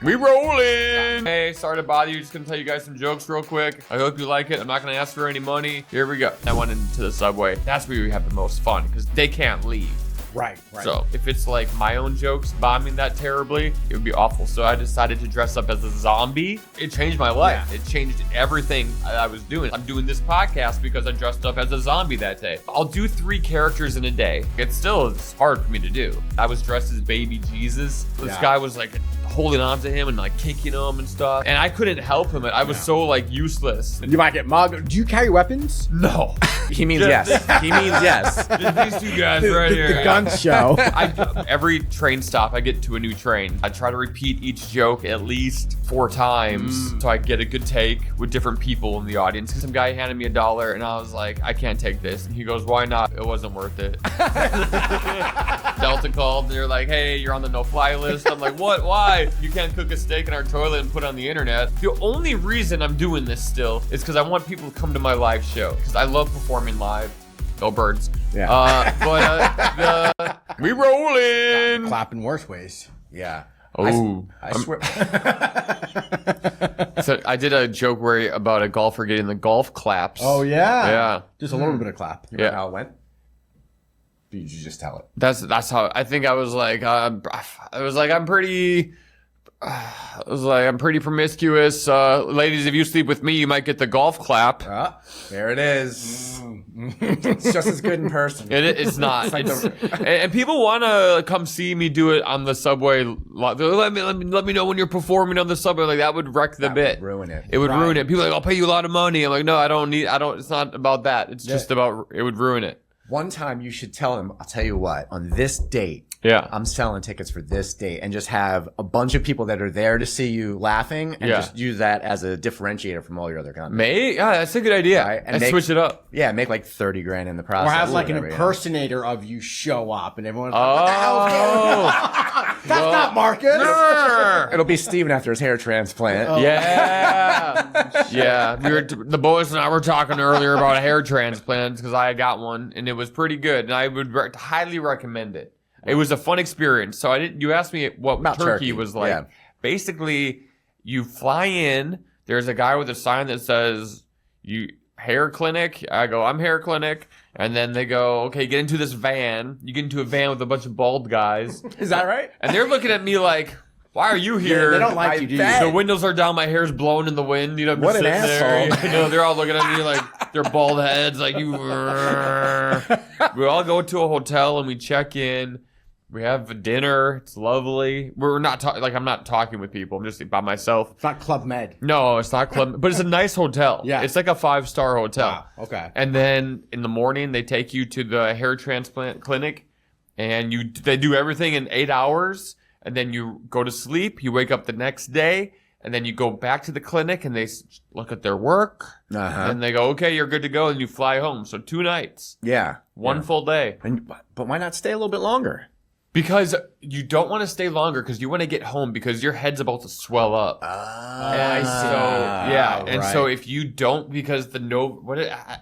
We rolling! Hey, sorry to bother you. Just gonna tell you guys some jokes real quick. I hope you like it. I'm not gonna ask for any money. Here we go. I went into the subway. That's where we have the most fun because they can't leave. Right. So if it's like my own jokes bombing that terribly, it would be awful. So I decided to dress up as a zombie. It changed my life. Yeah. It changed everything I was doing. I'm doing this podcast because I dressed up as a zombie that day. I'll do 3 characters in a day. It's hard for me to do. I was dressed as baby Jesus. This guy was like holding on to him and like kicking him and stuff. And I couldn't help him. I was so like useless. You might get mugged. Do you carry weapons? No. He means yes. He means yes. These 2 guys right here. The gun show. Every train stop, I get to a new train. I try to repeat each joke at least 4 times so I get a good take with different people in the audience. Some guy handed me $1 and I was like, I can't take this. And he goes, why not? It wasn't worth it. Delta called and they're like, hey, you're on the no-fly list. I'm like, what? Why? You can't cook a steak in our toilet and put it on the internet. The only reason I'm doing this still is because I want people to come to my live show because I love performing live. No birds. Yeah. We rolling. Clapping worse ways. Yeah. Oh, I swear. So I did a joke about a golfer getting the golf claps. Oh yeah. Yeah. Just a little bit of clap. You remember how it went? Did you just tell it? That's how I think I was like. I'm pretty promiscuous. Ladies, if you sleep with me, you might get the golf clap. There it is. It's just as good in person. It's not. And people want to come see me do it on the subway. Let me know when you're performing on the subway. Like that would wreck the bit. Would ruin it. It would ruin it. People are like, I'll pay you a lot of money. I'm like, no, I don't. It's not about that. It's just about. It would ruin it. One time you should tell him, I'll tell you what, on this date, I'm selling tickets for this date, and just have a bunch of people that are there to see you laughing and just use that as a differentiator from all your other content. Yeah, that's a good idea. Right? And switch it up. Yeah, make like $30,000 in the process. Or have like an impersonator of you show up and everyone's like, oh, that's not Marcus. It'll be Steven after his hair transplant. Oh. Yeah. Yeah. The boys and I were talking earlier about hair transplants because I got one and it was pretty good. And I would highly recommend it. It was a fun experience. So you asked me what Turkey was like. Yeah. Basically, you fly in. There's a guy with a sign that says, hair clinic. I go, I'm hair clinic. And then they go, okay, get into this van. You get into a van with a bunch of bald guys. Is that right? And they're looking at me like, why are you here? Yeah, they don't like you, do you? The windows are down, my hair's blowing in the wind. I'm what just an sitting asshole. there. They're all looking at me like their bald heads, like you. We all go to a hotel and we check in. We have dinner. It's lovely. We're not I'm not talking with people. I'm just by myself. It's not Club Med. No, it's not Club, but it's a nice hotel. Yeah. It's like a 5-star hotel. Ah, okay. And then in the morning, they take you to the hair transplant clinic and they do everything in 8 hours. And then you go to sleep. You wake up the next day. And then you go back to the clinic and they look at their work. And they go, okay, you're good to go. And you fly home. So 2 nights. Yeah. One full day. But why not stay a little bit longer? Because you don't want to stay longer because you want to get home because your head's about to swell up. I see. So if you don't, because I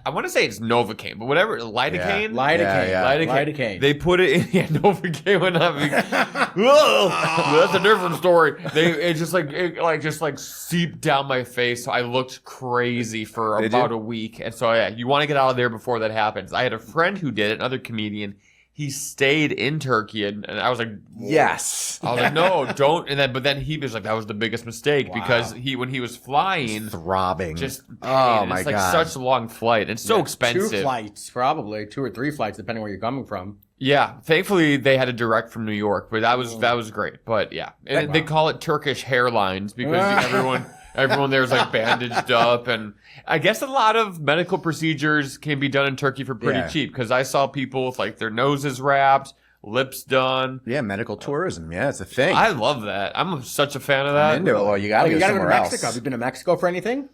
want to say it's Novocaine, but whatever, lidocaine? Lidocaine. They put it in, Novocaine would not be, that's a different story. It just seeped down my face. So I looked crazy for about a week. And so, you want to get out of there before that happens. I had a friend who did it, another comedian. He stayed in Turkey, and I was like, whoa. Yes. I was like, no, don't. But then he was like, that was the biggest mistake because when he was flying, throbbing, just pain. Oh my God, God, such a long flight. It's so expensive. 2 flights, probably 2 or 3 flights, depending where you're coming from. Yeah, thankfully they had a direct from New York, but that was great. But yeah, and they call it Turkish hairlines because everyone there's like bandaged up, and I guess a lot of medical procedures can be done in Turkey for pretty cheap because I saw people with like their noses wrapped, lips done. Yeah, medical tourism. Yeah, it's a thing. I love that. I'm such a fan of that. I'm into it. Well, you gotta go somewhere else. Mexico. Have you been to Mexico for anything?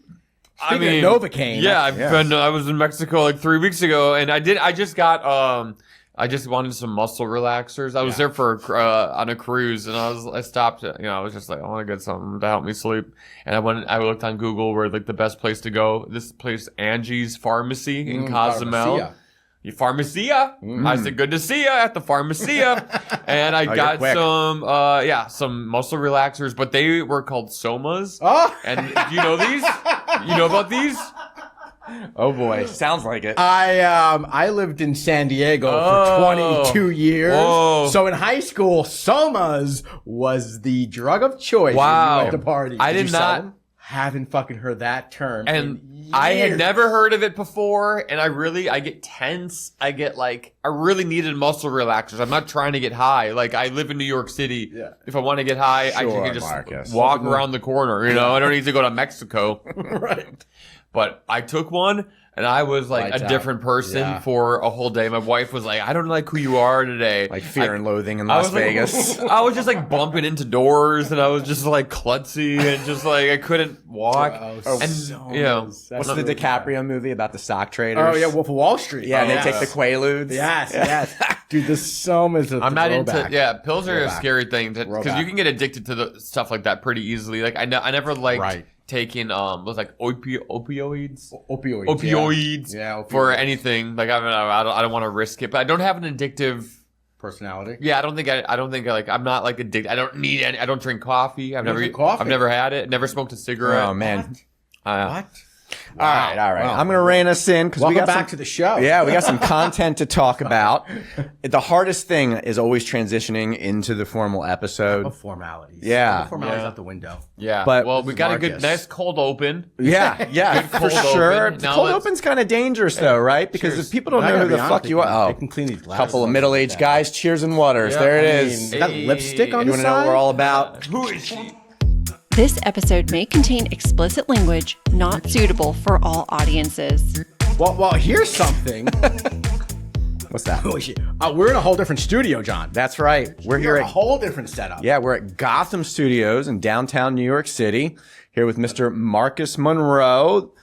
Speaking of Novocaine. Yeah, I was in Mexico like 3 weeks ago, and I just wanted some muscle relaxers. I was there for on a cruise, and I stopped. I was just like, I want to get something to help me sleep. And I looked on Google where like the best place to go. This place, Angie's Pharmacy in Cozumel. Pharmacia. I said, good to see you at the Pharmacia. And I got some muscle relaxers, but they were called Somas. Oh. And do you know these? You know about these? Oh boy, sounds like it. I lived in San Diego for 22 years. Whoa. So in high school, Somas was the drug of choice when you went to parties. I did not. Haven't fucking heard that term. And I had never heard of it before, and I get tense. I really needed muscle relaxers. I'm not trying to get high. Like, I live in New York City. Yeah. If I want to get high, I can just walk around the corner, you know? I don't need to go to Mexico. Right. But I took one, and I was like a different person for a whole day. My wife was like, I don't like who you are today. Like Fear and Loathing in Las Vegas. I was just like bumping into doors, and I was just like klutzy, and just like I couldn't walk. What's the DiCaprio movie about the stock traders? Oh, yeah, Wolf of Wall Street. Yeah, they take the Quaaludes. Yes. Dude, the Somas is I'm not into, pills are a scary thing, because you can get addicted to the stuff like that pretty easily. Like, I never liked taking was like opioids for anything. Like, I don't want to risk it, but I don't have an addictive personality. Yeah, I don't think I'm not like addicted. I don't need any. I don't drink coffee. I've never had it. Never smoked a cigarette. Oh man. What? All right. Wow. I'm going to rein us in because we got back to the show. Yeah, we got some content to talk about. The hardest thing is always transitioning into the formal episode. Formalities. Yeah. Formalities out the window. Yeah. But we got a good, nice cold open. Yeah, for sure. Cold open's kind of dangerous though, right? Because if people don't know who the fuck you are, they can clean these glasses. Couple of middle-aged guys, cheers and waters. There it is. Got lipstick on the side. You want to know what we're all about? Who is she? This episode may contain explicit language not suitable for all audiences. Well, here's something. What's that? We're in a whole different studio, John. That's right. We're here at a whole different setup. Yeah, we're at Gotham Studios in downtown New York City. Here with Mr. Marcus Monroe,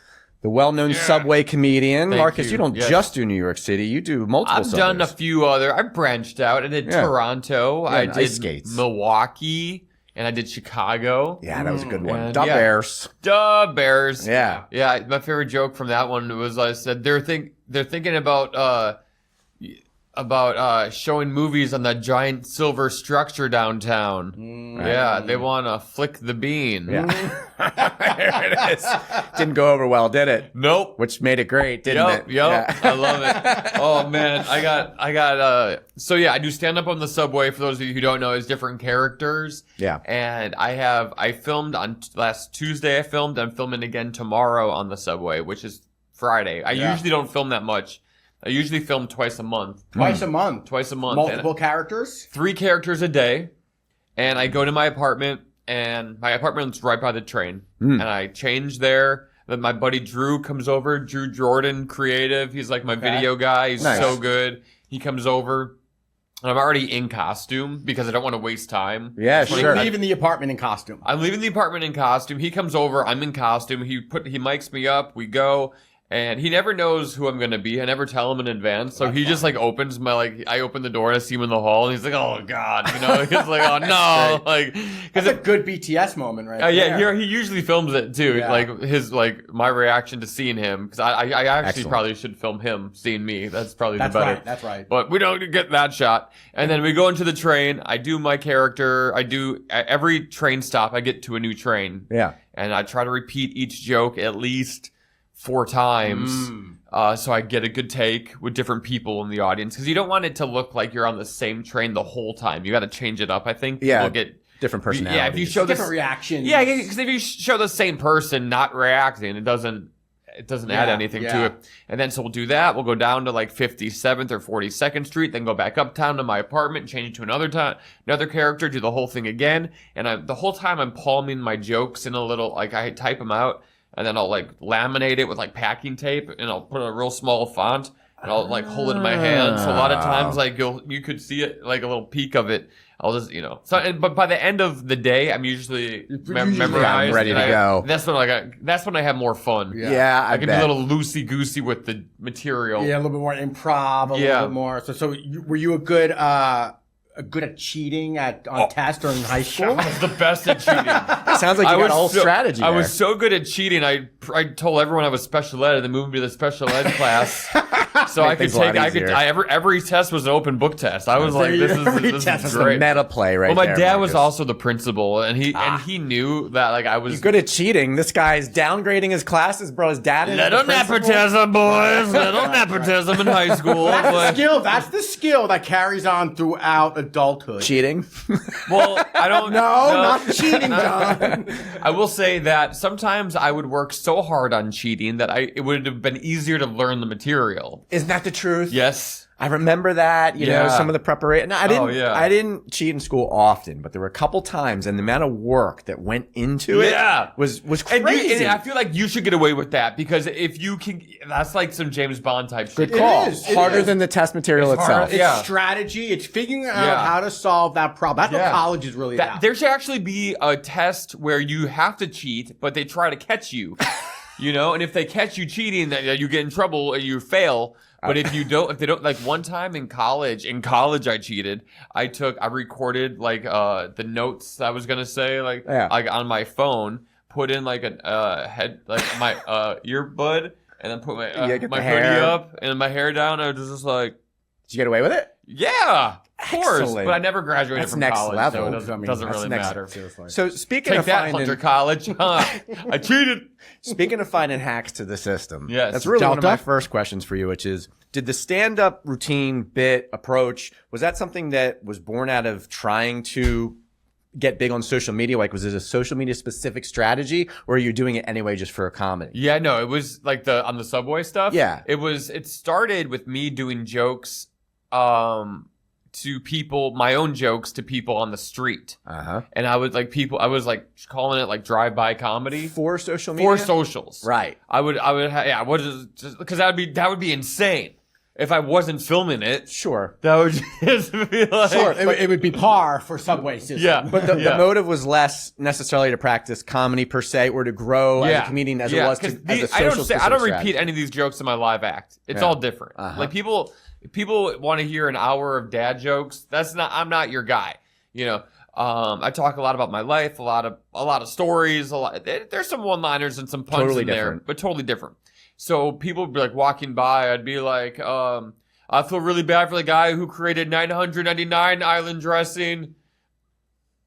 the well-known subway comedian. Marcus, you don't just do New York City. You do multiple suburbs. I've done a few other. I branched out. I did Toronto. I did ice skates. Milwaukee. And I did Chicago. Yeah, that was a good one. Bears. Duh Bears. Yeah. Yeah, my favorite joke from that one was I said they're thinking about showing movies on that giant silver structure downtown. Yeah, they want to flick the bean. Yeah. There it is. Didn't go over well, did it? Nope. Which made it great, didn't it? Yep. Yeah. I love it. Oh man, I got so yeah, I do stand up on the subway. For those of you who don't know, it's different characters. Yeah. And I filmed on last Tuesday. I'm filming again tomorrow on the subway, which is Friday. I usually don't film that much. I usually film twice a month. Twice a month? Multiple characters? 3 characters a day. And I go to my apartment, and my apartment's right by the train. And I change there. Then my buddy Drew comes over. Drew Jordan, creative. He's like my video guy. He's so good. He comes over. And I'm already in costume because I don't want to waste time. Yeah, sure. You're leaving the apartment in costume. I'm leaving the apartment in costume. He comes over. I'm in costume. He mics me up. We go. And he never knows who I'm going to be. I never tell him in advance. So he just opens I open the door and I see him in the hall and he's like, oh God, he's like, oh no. That's a good BTS moment, right? Yeah, he usually films it too. Yeah. My reaction to seeing him. Cause I actually probably should film him seeing me. That's probably the better. That's right. But we don't get that shot. And then we go into the train. I do my character. Every train stop, I get to a new train. Yeah. And I try to repeat each joke at least 4 times, so I get a good take with different people in the audience. Because you don't want it to look like you're on the same train the whole time. You got to change it up, I think. Yeah, people get different personalities. Yeah, if you show different reactions. Yeah, because if you show the same person not reacting, it doesn't add anything to it. And then so we'll do that. We'll go down to 57th or 42nd Street, then go back uptown to my apartment, change it to another character, do the whole thing again. And the whole time I'm palming my jokes in a little, I type them out. And then I'll laminate it with packing tape, and I'll put a real small font, and I'll hold it in my hand. So a lot of times you could see it, a little peek of it. I'll just but by the end of the day, I'm usually memorized, ready to go. That's when I have more fun. Yeah, I can be a little loosey goosey with the material. Yeah, a little bit more improv, a little bit more. So were you a good at cheating on tests during high school? I was the best at cheating. Sounds like you got a whole strategy I there. was so good at cheating. I told everyone I was special ed, and they moved me to the special ed class. So I could take, every test was an open book test. I was like, this is great. Meta play right there. Well, my dad was also the principal, and he knew that like I was good at cheating. This guy's downgrading his classes, bro. His dad is little nepotism, boys. Little nepotism in high school. That's the skill that carries on throughout adulthood. Cheating? Well, I don't No, not cheating, John. I will say that sometimes I would work so hard on cheating that it would have been easier to learn the material. Isn't that the truth? Yes. I remember that, you know, some of the preparation. No, I didn't cheat in school often, but there were a couple times, and the amount of work that went into it was crazy. And I feel like you should get away with that, because if you can, that's like some James Bond type shit. Good call. It is harder than the test material itself. It's strategy. It's figuring out how to solve that problem. That's what college is really about. There should actually be a test where you have to cheat, but they try to catch you. You know, and if they catch you cheating, then you get in trouble and you fail. But if they don't, like one time in college I cheated. I recorded like the notes I was gonna say, like on my phone, put in like a head, like my earbud, and then put my hoodie up and my hair down. I was just like, did you get away with it? Yeah. Of course, excellent. but I never graduated from next college, level. so it doesn't really matter. So speaking of Hunter College, I cheated. Speaking of finding hacks to the system, that's really one of my first questions for you, which is, did the stand-up routine, bit, approach, was that something that was born out of trying to get big on social media? Like, was it a social media specific strategy, or are you doing it anyway just for a comedy? Yeah, no, it was like on the subway stuff. Yeah. It started with me doing jokes, to people, my own jokes to people on the street. And I was like calling it like drive-by comedy. For social media? For socials. Right. Because that would be insane. If I wasn't filming it, sure, that would just be like, sure, it would be par for subway system. Yeah, but the motive was less necessarily to practice comedy per se, or to grow as a comedian as it was as a social. I don't repeat any of these jokes in my live act. It's all different. Like people want to hear an hour of dad jokes. I'm not your guy. You know, I talk a lot about my life, a lot of stories. There's some one-liners and some puns in there, but totally different. So people would be like walking by. I'd be like, I feel really bad for the guy who created 999 island dressing.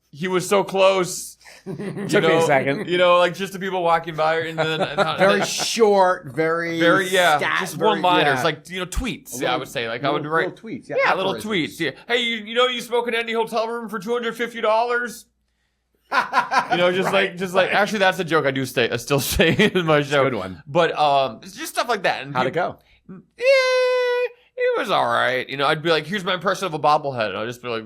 He was so close. Took me a second. You know, like just the people walking by, and then very short, very just one-liners, like tweets. I would say, like I would write little tweets. Little tweets. Yeah. Hey, you spoke in any hotel room for $250? just like actually that's a joke I still say in my show. Good one. But it's just stuff like that. And how'd it go? Yeah, it was all right. I'd be like, here's my impression of a bobblehead. And I'd just be like,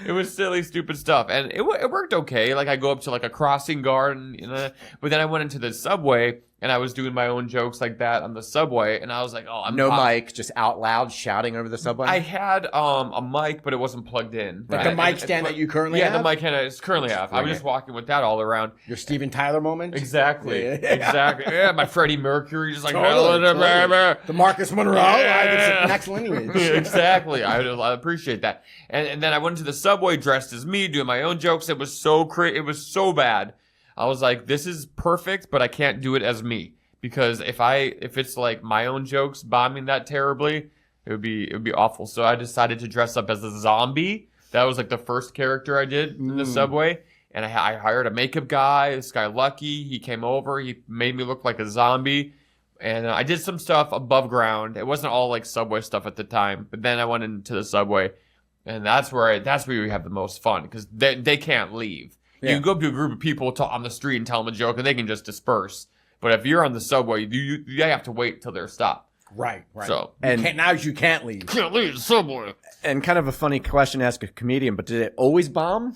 it was silly, stupid stuff. And it worked okay. Like I go up to like a crossing guard, but then I went into the subway and I was doing my own jokes like that on the subway. And I was like, oh, mic, just out loud shouting over the subway. I had a mic, but it wasn't plugged in. Like the mic stand that you currently have? Yeah, the mic stand I currently have. I was just walking with that all around. Your Steven Tyler moment? Exactly. Yeah. Exactly. Yeah, my Freddie Mercury just like, totally. The Marcus Monroe. It's next lineage. Exactly. I appreciate that. And then I went to the subway dressed as me, doing my own jokes. It was so it was so bad. I was like, this is perfect, but I can't do it as me. Because if it's like my own jokes bombing that terribly, it would be awful. So I decided to dress up as a zombie. That was like the first character I did in the subway. And I hired a makeup guy, this guy Lucky. He came over. He made me look like a zombie. And I did some stuff above ground. It wasn't all like subway stuff at the time. But then I went into the subway. And that's where you have the most fun. Because they can't leave. Yeah. You can go up to a group of people on the street and tell them a joke, and they can just disperse. But if you're on the subway, you have to wait till they're stopped. Right. So you can't leave. Can't leave the subway. And kind of a funny question to ask a comedian, but did it always bomb?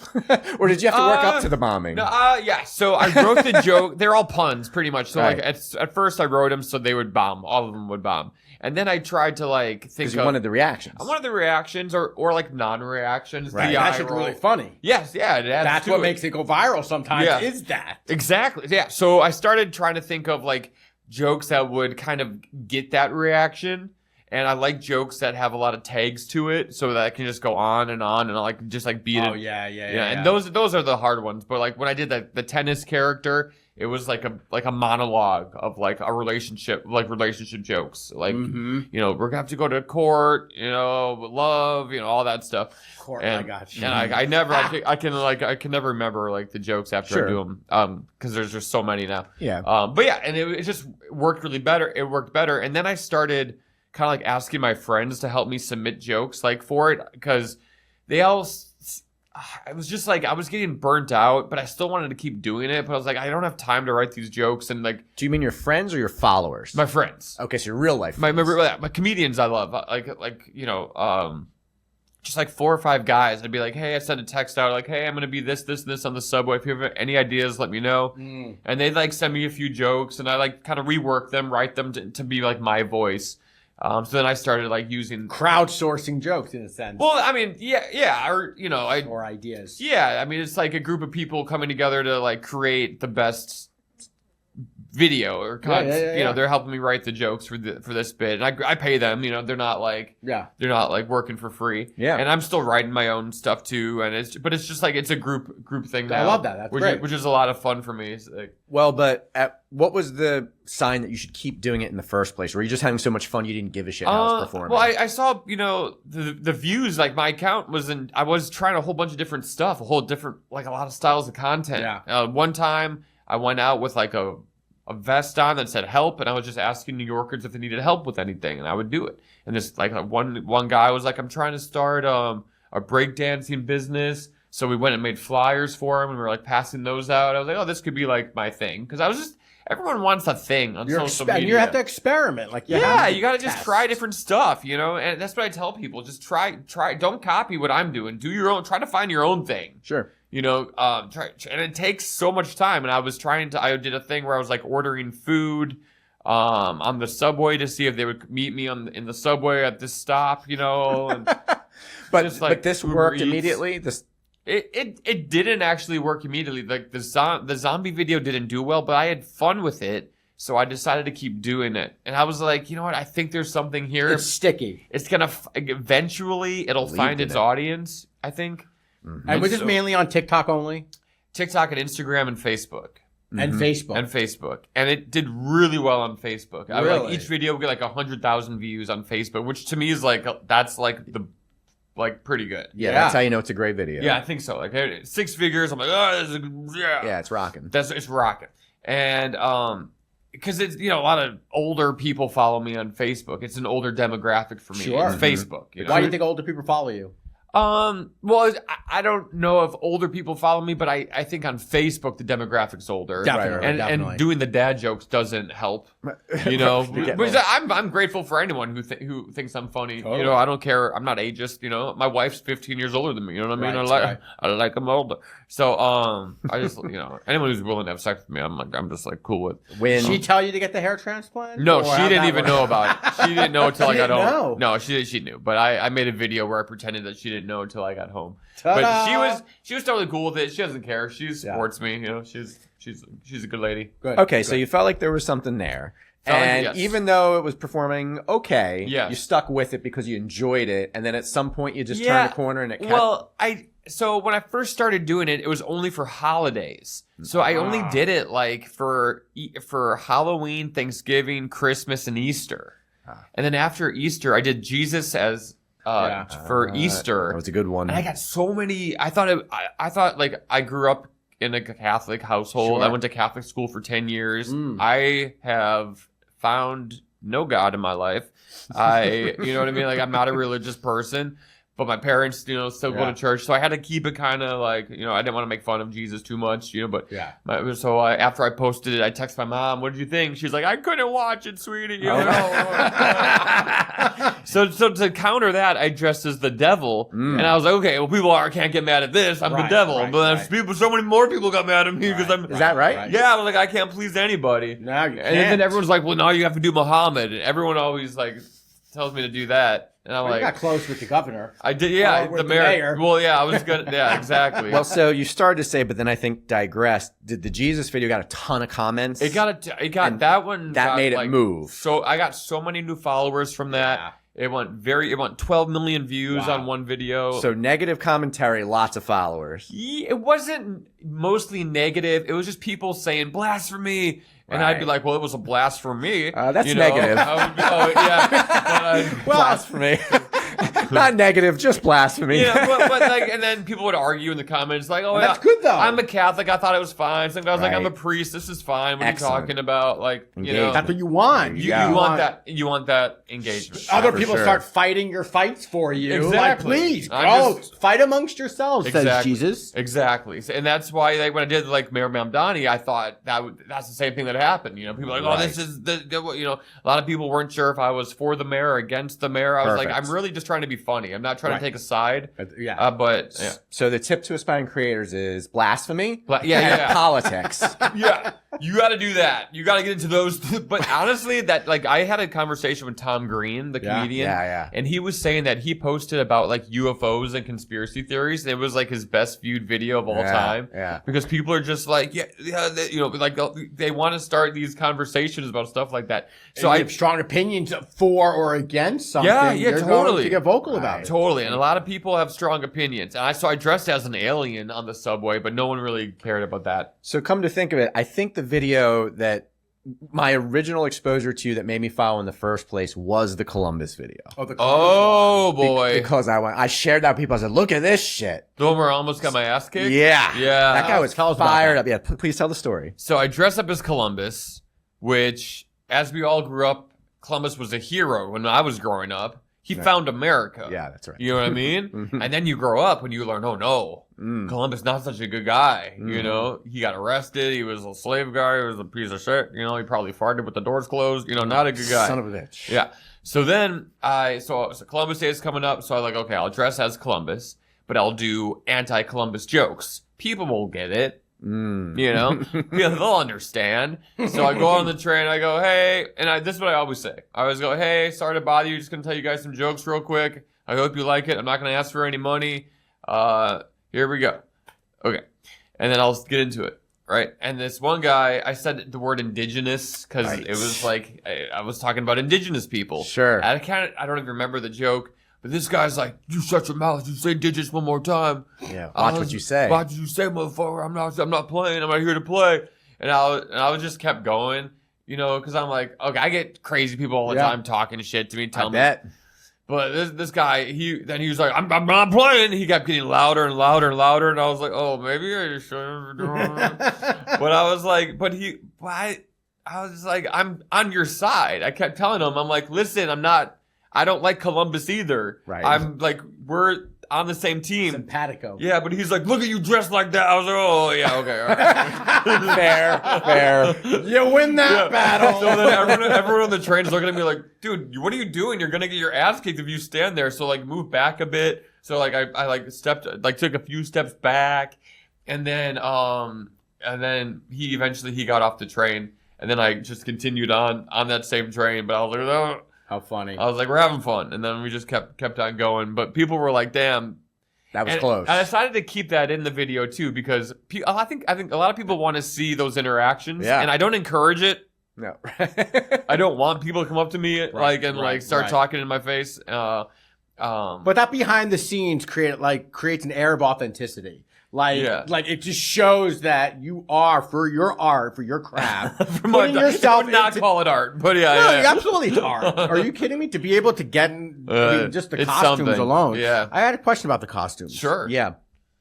Or did you have to work up to the bombing? No, yeah. So I wrote the joke. They're all puns, pretty much. So like at first I wrote them so they would bomb. All of them would bomb. And then I tried to like think because you wanted the reactions. I wanted the reactions or like non-reactions. Right. That's really funny. Yes, yeah. That's what makes it go viral sometimes. Yeah. Is that exactly? Yeah. So I started trying to think of like jokes that would kind of get that reaction. And I like jokes that have a lot of tags to it, so that I can just go on and I like just like beat it. Oh yeah. And those are the hard ones. But like when I did the tennis character, it was like a monologue of like a relationship jokes. Like you know, we're gonna have to go to court, you know, love, you know, all that stuff. Court, and, I got you. And I can never remember like the jokes after I do them because there's just so many now. Yeah. But yeah, and it just worked really better. It worked better, and then I started kind of like asking my friends to help me submit jokes like for it because they all. I was just like I was getting burnt out, but I still wanted to keep doing it. But I was like, I don't have time to write these jokes and like. Do you mean your friends or your followers? My friends. Okay, so your real life. My comedians I love like you know just like 4 or 5 guys. I'd be like, hey, I sent a text out like, hey, I'm gonna be this on the subway. If you have any ideas, let me know. And they'd like send me a few jokes, and I like kind of rework them, write them to be like my voice. So then I started like using crowdsourcing jokes in a sense. Well, I mean, yeah, or you know, or ideas. Yeah, I mean, it's like a group of people coming together to like create the best video or you know, they're helping me write the jokes for this bit, and I pay them. You know, they're not like working for free. Yeah, and I'm still writing my own stuff too, and it's just like it's a group thing now. I love that. That's great. Which is a lot of fun for me. Like, well, but what was the sign that you should keep doing it in the first place? Were you just having so much fun you didn't give a shit how it was performing? Well, I saw, you know, the views, like my account I was trying a whole bunch of different stuff, a lot of styles of content. Yeah. One time I went out with like a vest on that said help, and I was just asking New Yorkers if they needed help with anything, and I would do it. And this like one guy was like, I'm trying to start a breakdancing business. So we went and made flyers for him, and we were like passing those out. I was like, oh, this could be like my thing. Because I was just, everyone wants a thing on social media. You have to experiment. Like you got to just try different stuff, you know? And that's what I tell people. Just try. Don't copy what I'm doing. Do your own. Try to find your own thing. Sure. You know, and it takes so much time. And I did a thing where I was like ordering food on the subway to see if they would meet me in the subway at this stop, you know? And but this worked immediately? It didn't actually work immediately. Like the zombie video didn't do well, but I had fun with it, so I decided to keep doing it. And I was like, you know what? I think there's something here. It's sticky. It's gonna eventually it'll find its audience. I think. Mm-hmm. And was this mainly on TikTok only? TikTok and Instagram and Facebook. And Facebook. And Facebook. And it did really well on Facebook. Really? Each video would get like 100,000 views on Facebook, which to me is like that's like the. Like pretty good. Yeah, that's how you know it's a great video. Yeah, I think so. Like 6 figures. I'm like, yeah, it's rocking. It's rocking. And because it's, you know, a lot of older people follow me on Facebook. It's an older demographic for me. Sure. It's Facebook. You know? Why do you think older people follow you? Well, I don't know if older people follow me, but I think on Facebook the demographic's older. Definitely, and doing the dad jokes doesn't help. You know, I'm grateful for anyone who thinks I'm funny. Totally. You know, I don't care. I'm not ageist. You know, my wife's 15 years older than me. You know what I mean? I like them older. So I just, you know, anyone who's willing to have sex with me, I'm just like cool with. When did she tell you to get the hair transplant? No, she didn't even know about it. She didn't know until I got home. No, she knew. But I made a video where I pretended that she didn't know until I got home. Ta-da! But she was totally cool with it. She doesn't care. She supports me. You know, she's a good lady. Good. Okay, so you felt like there was something there. And even though it was performing okay, you stuck with it because you enjoyed it, and then at some point you just turned the corner and it kept... So when I first started doing it, it was only for holidays. So I only did it like for Halloween, Thanksgiving, Christmas, and Easter. And then after Easter, I did Jesus as for Easter. That was a good one. And I got so many. I thought like I grew up in a Catholic household. I went to Catholic school for 10 years. I have found no God in my life. You know what I mean? Like I'm not a religious person. But my parents, you know, still go to church, so I had to keep it kind of like, you know, I didn't want to make fun of Jesus too much, you know. But so after I posted it, I texted my mom, "What did you think?" She's like, "I couldn't watch it, sweetie." You know? So to counter that, I dressed as the devil, and I was like, "Okay, well, people can't get mad at this. I'm the devil." But then so many more people got mad at me because I'm. Is that right? Yeah, I was like, I can't please anybody. Now you can't. And then everyone's like, "Well, now you have to do Muhammad." And everyone always like tells me to do that. And I'm you got close with the governor. I did, yeah. The mayor. Well, yeah, I was gonna, yeah, exactly. Well, so you started to say, but then I think digressed. Did the Jesus video got a ton of comments? It got that one. That made it move. So I got so many new followers from that. Yeah. It went 12 million views on one video. So negative commentary, lots of followers. It wasn't mostly negative. It was just people saying blasphemy. And I'd be like, well, it was a blast for me. That's negative. Blasphemy. Not negative, just blasphemy. Yeah, but like, and then people would argue in the comments, like, "Oh, that's good though. I'm a Catholic. I thought it was fine." Some guys like, "I'm a priest. This is fine." What are you talking about? Like, that's what you want. You want that. You want that engagement. Other people start fighting your fights for you. Exactly. Like, please, go fight amongst yourselves. Says Jesus. Exactly. And that's why, when I did like Mayor Mamdani, I thought that's the same thing that happened. People are like, "Oh, this is a lot of people weren't sure if I was for the mayor or against the mayor." I was like, "I'm really just trying to be funny. I'm not trying to take a side." So the tip to aspiring creators is blasphemy. And politics. Yeah, you got to do that. You got to get into those. But honestly, that I had a conversation with Tom Green, the comedian, and he was saying that he posted about like UFOs and conspiracy theories. And it was like his best viewed video of all time. Yeah, because people are just like, they want to start these conversations about stuff like that. So I have strong opinions for or against something. Yeah, totally. To get vocal about it. Totally, and a lot of people have strong opinions. And I dressed as an alien on the subway, but no one really cared about that. So come to think of it, I think the video that my original exposure to you that made me follow in the first place was the Columbus video. Oh, boy. Because I shared that with people. I said, look at this shit. The one where I almost got my ass kicked? Yeah. That guy was fired up. Yeah, please tell the story. So I dressed up as Columbus, which, as we all grew up, Columbus was a hero when I was growing up. He found America. Yeah, that's right. You know what I mean? And then you grow up and you learn, oh no, Columbus not such a good guy. He got arrested. He was a slave guy. He was a piece of shit. He probably farted with the doors closed. Not a good guy. Son of a bitch. Yeah. So then so Columbus Day is coming up. So I was like, okay, I'll dress as Columbus, but I'll do anti-Columbus jokes. People will get it. They'll understand. So I go on the train, I go, hey, and this is what I always say. I always go, hey, sorry to bother you, just gonna tell you guys some jokes real quick. I hope you like it. I'm not gonna ask for any money. Here we go. Okay. And then I'll get into it. Right. And this one guy, I said the word indigenous because it was like, I was talking about indigenous people. Sure. I don't even remember the joke. But this guy's like, you shut your mouth. You say indigenous one more time. Yeah, watch what you say. Watch what you say, motherfucker. I'm not playing. I'm not here to play. And I was just kept going, because I'm like, okay, I get crazy people all the time talking shit to me, telling me. Bet. But this guy, he was like, I'm not playing. He kept getting louder and louder and louder, and I was like, oh, maybe I shouldn't. But I was like, I was like, I'm on your side. I kept telling him, I'm like, listen, I don't like Columbus either. Right. I'm like, we're on the same team. Simpatico. Yeah, but he's like, look at you dressed like that. I was like, oh, yeah, okay, all right. Fair. You win that battle. So then everyone on the train is looking at me like, dude, what are you doing? You're going to get your ass kicked if you stand there. So, like, move back a bit. So, like, I took a few steps back. And then he eventually got off the train. And then I just continued on that same train. But I was like, oh. How funny. I was like, we're having fun. And then we just kept on going. But people were like, damn. That was close. I decided to keep that in the video, too, because I think a lot of people want to see those interactions. Yeah. And I don't encourage it. No. I don't want people to come up to me and start talking in my face. But that behind the scenes creates an air of authenticity. It just shows that you are, for your art, for your craft, putting yourself. I would not call it art, but yeah. Absolutely, it's art. Are you kidding me? To be able to get just the costumes something. Alone. Yeah. I had a question about the costumes. Sure. Yeah.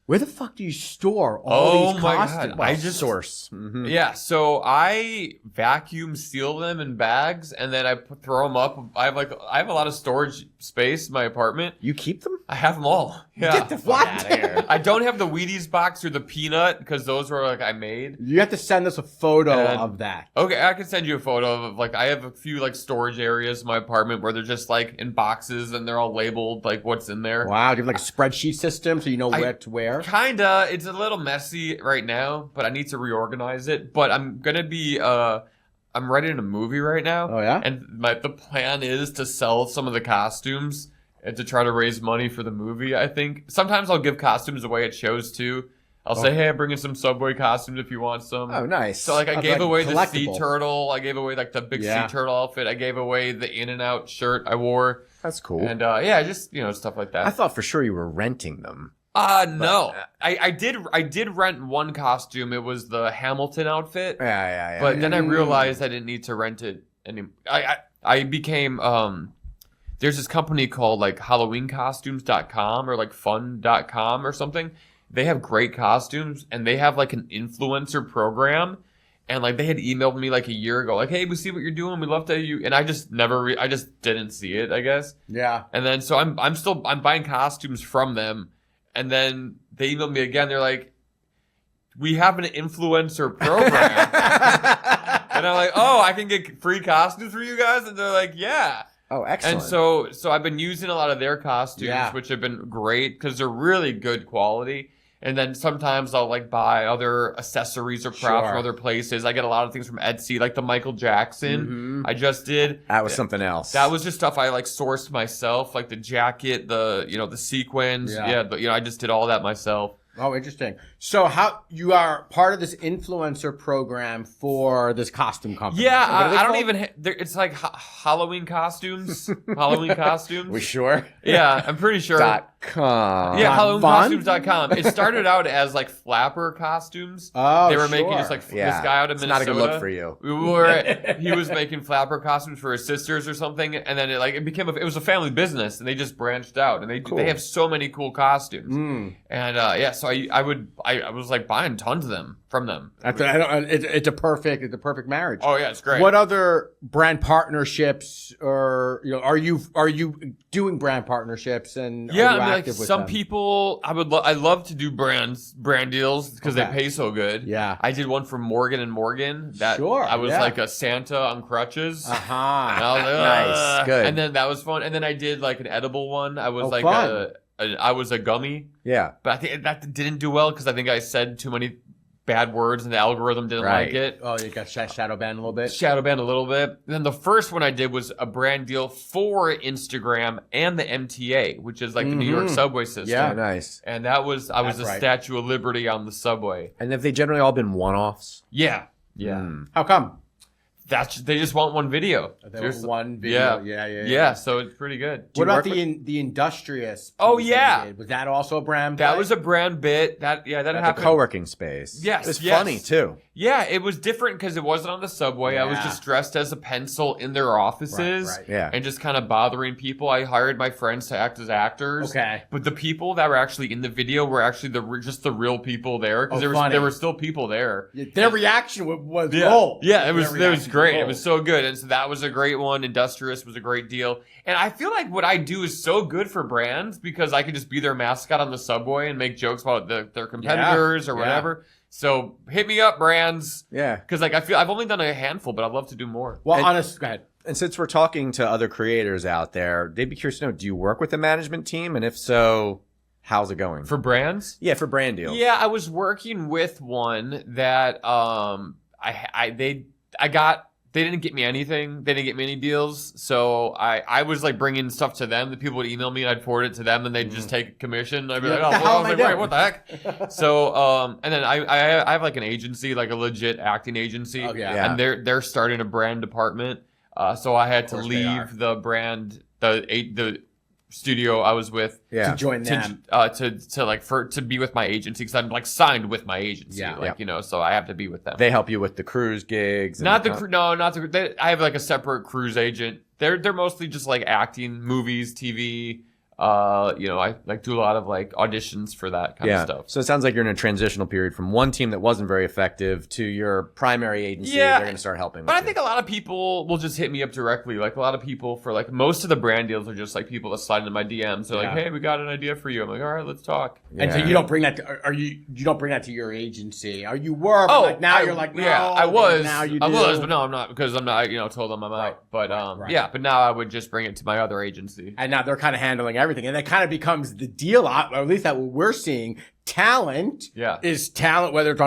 Where the fuck do you store all these costumes? God. I just source. Mm-hmm. Yeah, so I vacuum seal them in bags and then I throw them up. I have a lot of storage space in my apartment. You keep them? I have them all. Yeah. Get the fuck out of here. I don't have the Wheaties box or the peanut because those were I made. You have to send us a photo of that. Okay, I can send you a photo of I have a few storage areas in my apartment where they're just in boxes and they're all labeled what's in there. Wow, do you have a spreadsheet system so you know what to wear? Kinda. It's a little messy right now, but I need to reorganize it. But I'm gonna be I'm writing a movie right now. Oh yeah. And the plan is to sell some of the costumes and to try to raise money for the movie. I think sometimes I'll give costumes away at shows too. I'll say, hey, I'm bringing some Subway costumes if you want some. Oh, nice. So, like, I gave away the sea turtle. I gave away, like, the big sea turtle outfit. I gave away the In-N-Out shirt I wore. That's cool. And, just, stuff like that. I thought for sure you were renting them. No. I did rent one costume. It was the Hamilton outfit. Yeah. But then I realized I didn't need to rent it anymore. I became, there's this company called, like, HalloweenCostumes.com or, like, Fun.com or something. They have great costumes, and they have, like, an influencer program. And, like, they had emailed me, like, a year ago, like, hey, we see what you're doing. We love to you. And I just I just didn't see it, I guess. Yeah. And then, so I'm buying costumes from them. And then they emailed me again. They're like, we have an influencer program. And I'm like, oh, I can get free costumes for you guys? And they're like, yeah. Oh, excellent. And so I've been using a lot of their costumes, which have been great because they're really good quality. And then sometimes I'll like buy other accessories or props from other places. I get a lot of things from Etsy, like the Michael Jackson I just did. That was something else. That was just stuff I like sourced myself, like the jacket, the sequins. I just did all that myself. Oh, interesting. So how you are part of this influencer program for this costume company? Yeah, I don't even. It's like Halloween costumes. Halloween costumes. We sure? Yeah, I'm pretty sure. .com. Yeah, HalloweenCostumes.com. It started out as like flapper costumes. Oh, they were making just like this guy out of Minnesota. Not a good look for you. He was making flapper costumes for his sisters or something, and then it was a family business, and they just branched out, and they have so many cool costumes. And so I was like buying tons of them from them. It's a perfect marriage. Oh yeah, it's great. What other brand partnerships or are you doing brand partnerships and are you active with some them? people I love to do brand deals because they pay so good. Yeah, I did one for Morgan and Morgan. I was like a Santa on crutches. Nice, good. And then that was fun. And then I did like an edible one. I was I was a gummy. Yeah. But I think that didn't do well because I think I said too many bad words and the algorithm didn't like it. Oh, you got shadow banned a little bit? Shadow banned a little bit. And then the first one I did was a brand deal for Instagram and the MTA, which is like the New York subway system. Yeah, nice. And I was the Statue of Liberty on the subway. And have they generally all been one-offs? Yeah. How come? They just want one video. They want one video. Yeah, so it's pretty good. What about the Industrious? Oh yeah, was that also a brand? That was a brand bit. That happened. The co-working space. Yes, it was funny too. Yeah, it was different because it wasn't on the subway. I was just dressed as a pencil in their offices. Right. Yeah, and just kind of bothering people. I hired my friends to act as actors. Okay, but the people that were actually in the video were actually just the real people there because there were still people there. Their reaction was gold. Yeah, it was great. It was so good. And so that was a great one. Industrious was a great deal. And I feel like what I do is so good for brands because I can just be their mascot on the subway and make jokes about their competitors or whatever. So hit me up, brands. Yeah. Because I feel I've only done a handful, but I'd love to do more. Well, go ahead. And since we're talking to other creators out there, they'd be curious to know, do you work with a management team? And if so, how's it going? For brands? Yeah, for brand deals. Yeah, I was working with one that they didn't get me anything. They didn't get me any deals. So I was like bringing stuff to them. The people would email me and I'd forward it to them and they'd just take a commission. I'd be like, wait, what the heck? So, and then I have like an agency, like a legit acting agency. Oh, yeah. And they're starting a brand department. So I had to leave the brand, the studio I was with to join them to be with my agency because I'm like signed with my agency so I have to be with them. They help you with the cruise gigs. I have like a separate cruise agent. They're mostly just like acting, movies, TV. I like do a lot of like auditions for that kind of stuff. So it sounds like you're in a transitional period from one team that wasn't very effective to your primary agency. Yeah, they're going to start helping. But I think a lot of people will just hit me up directly. Like a lot of people for like most of the brand deals are just like people that slide into my DMs. They're like, "Hey, we got an idea for you." I'm like, "All right, let's talk." And so you don't bring that to, you don't bring that to your agency. Are you were? But like now you're like, no, yeah, I was. Now you do. I was, but no, I'm not because I'm not. Told them I'm out. But but now I would just bring it to my other agency. And now they're kind of handling everything. And that kind of becomes the deal, or at least that what we're seeing. Talent is talent, whether it's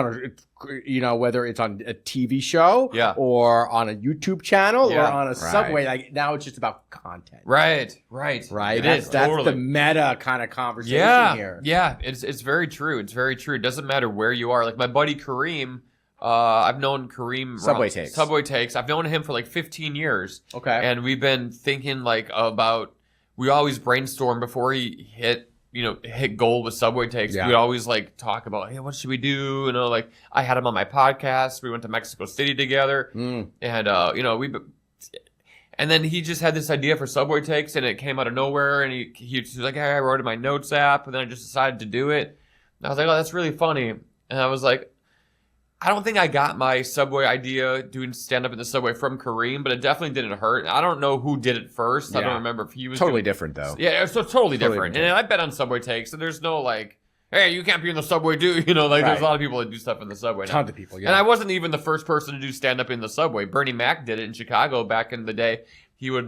on a TV show or on a YouTube channel or on a subway. Like now it's just about content. Right. That's the meta kind of conversation here. Yeah, it's very true. It's very true. It doesn't matter where you are. Like my buddy Kareem, I've known Kareem Subway Takes. I've known him for like 15 years. Okay. And we've been thinking like about, we always brainstorm before he hit gold with Subway Takes. We'd always like talk about, hey, what should we do? Like I had him on my podcast. We went to Mexico City together. And, and then he just had this idea for Subway Takes and it came out of nowhere. And he was like, hey, I wrote it in my notes app. And then I just decided to do it. And I was like, oh, that's really funny. And I was like, I don't think I got my Subway idea doing stand-up in the Subway from Kareem, but it definitely didn't hurt. I don't know who did it first. I don't remember if he was... Totally different, though. Yeah, it's totally different. And I bet on Subway Takes, and there's no, like, hey, you can't be in the Subway, too. There's a lot of people that do stuff in the Subway now. Tons of people, And I wasn't even the first person to do stand-up in the Subway. Bernie Mac did it in Chicago back in the day. He would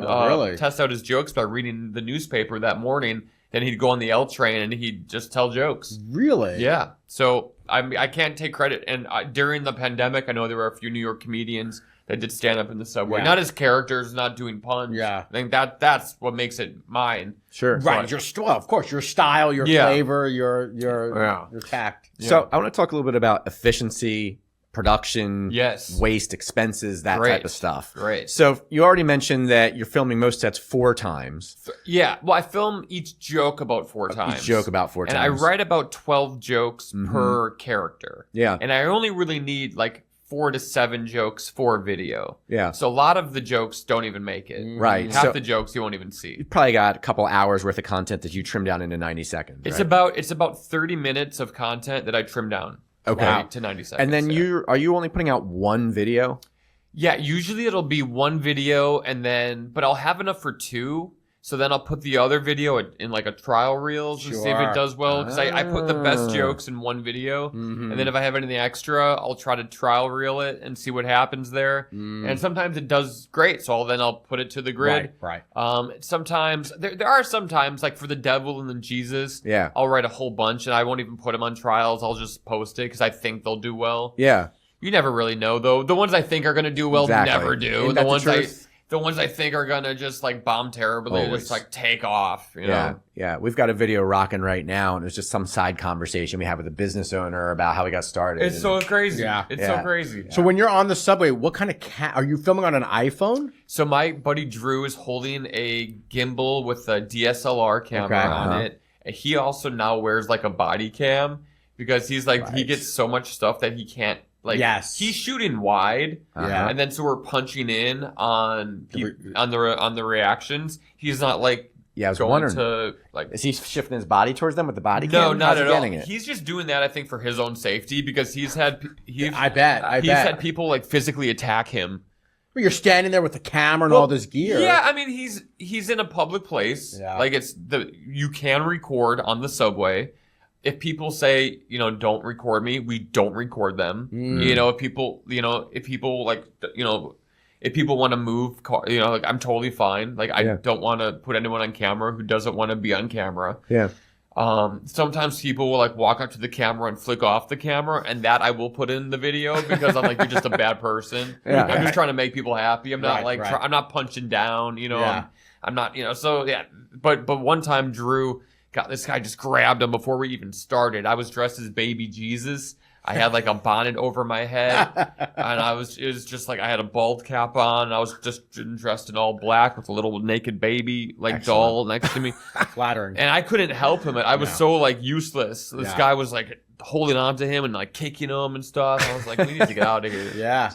test out his jokes by reading the newspaper that morning. Then he'd go on the L train and he'd just tell jokes. Really? Yeah. So I can't take credit. And during the pandemic, I know there were a few New York comedians that did stand up in the Subway. Not as characters, not doing puns. Yeah. I think that's what makes it mine. Sure. Right. Of course, your style, your flavor, your tact. Yeah. So I want to talk a little bit about efficiency, production, waste, expenses, that type of stuff. Great. So you already mentioned that you're filming most sets 4 times. Yeah. Well, I film each joke about 4 times. Each joke about 4 times. And I write about 12 jokes per character. Yeah. And I only really need like 4 to 7 jokes for video. Yeah. So a lot of the jokes don't even make it. Right. Half the jokes you won't even see. You probably got a couple hours worth of content that you trim down into 90 seconds. It's about 30 minutes of content that I trim down. Okay. To 90 seconds. And then are you only putting out one video? Yeah, usually it'll be one video but I'll have enough for 2. So then I'll put the other video in like a trial reels and see if it does well. Because I put the best jokes in one video. And then if I have anything extra, I'll try to trial reel it and see what happens there. And sometimes it does great. So I'll put it to the grid. Right. Sometimes, there are some times, like for The Devil and then Jesus, I'll write a whole bunch and I won't even put them on trials. I'll just post it because I think they'll do well. Yeah. You never really know, though. The ones I think are going to do well never do. The ones I think are going to just like bomb terribly, just like take off, you know? Yeah. We've got a video rocking right now, and it's just some side conversation we have with a business owner about how we got started. It's so crazy. It's so crazy. So when you're on the Subway, what kind of are you filming on an iPhone? So my buddy Drew is holding a gimbal with a DSLR camera on it. And he also now wears like a body cam because he's like, he gets so much stuff that he can't. Like he's shooting wide, and then so we're punching in on the reactions. He's not like I was wondering to like. Is he shifting his body towards them with the body cam? No, not at all. He's just doing that, I think, for his own safety because he's had. I bet he's had people like physically attack him. Well, you're standing there with the camera and all this gear. Yeah, I mean he's in a public place. Yeah. Like you can record on the Subway. If people say, don't record me, we don't record them. If people want to move, like I'm totally fine. Like I don't want to put anyone on camera who doesn't want to be on camera. Yeah. Sometimes people will like walk up to the camera and flick off the camera, and that I will put in the video because I'm like, you're just a bad person. I'm just trying to make people happy. I'm not I'm not punching down. I'm not. So yeah. But one time, Drew. God, this guy just grabbed him before we even started. I was dressed as baby Jesus. I had like a bonnet over my head, and it was just like I had a bald cap on. And I was just dressed in all black with a little naked baby doll next to me. Flattering. And I couldn't help him. I was so like useless. This guy was like holding on to him and like kicking him and stuff. I was like, we need to get out of here. Yeah.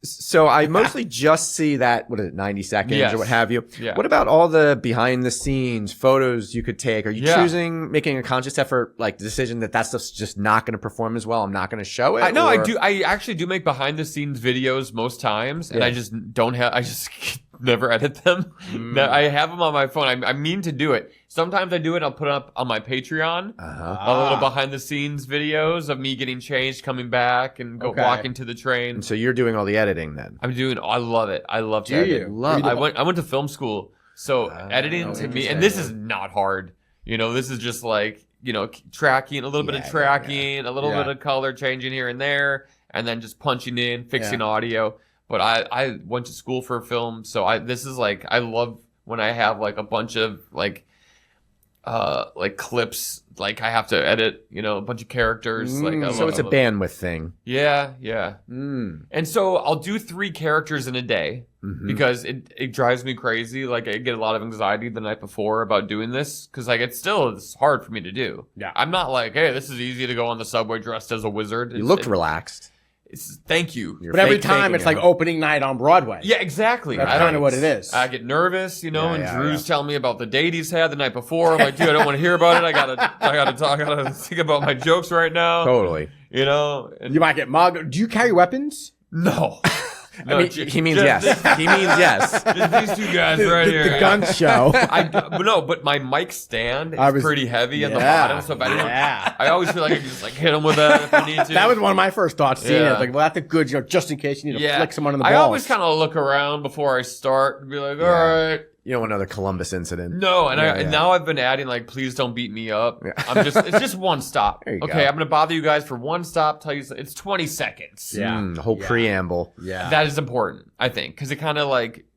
So I mostly just see that, 90 seconds or what have you. Yeah. What about all the behind the scenes photos you could take? Are you making a conscious effort, like the decision that stuff's just not going to perform as well? I'm not going to show it? I do. I actually do make behind the scenes videos most times, and I just never edit them. I have them on my phone. I mean to do it. Sometimes I do it. I'll put it up on my Patreon. A little behind the scenes videos of me getting changed, coming back, and walking to the train. And so you're doing all the editing then? I love it. I love to edit. I went to film school, so editing to me, and this is not hard. This is just like, tracking, a little bit of tracking, a little bit of color changing here and there, and then just punching in, fixing audio. But I went to school for film, so this is like, I love when I have like a bunch of like clips, like I have to edit, a bunch of characters. So it's a bandwidth thing. Yeah. And so I'll do 3 characters in a day because it drives me crazy. Like I get a lot of anxiety the night before about doing this because like it's hard for me to do. Yeah. I'm not like, hey, this is easy to go on the subway dressed as a wizard. You looked relaxed. Thank you. But every time it's like opening night on Broadway. Yeah, exactly. That's kind of what it is. I get nervous, and Drew's telling me about the date he's had the night before. I'm like, dude, I don't want to hear about it. I gotta think about my jokes right now. Totally. You might get mugged. Do you carry weapons? No. No, he means yes. He means yes. Just these 2 guys right here. The gun show. But my mic stand is pretty heavy at the bottom, so if I always feel like I can just like hit him with that if I need to. That was one of my first thoughts seeing it. Like, well, that's a good, just in case you need to flick someone in the balls. I always kind of look around before I start and be like, all right. You don't want another Columbus incident. No, and now I've been adding like, please don't beat me up. Yeah. It's just one stop. Okay, go. I'm gonna bother you guys for one stop. Tell you it's 20 seconds. Yeah, the whole preamble. Yeah, that is important, I think, because it kind of like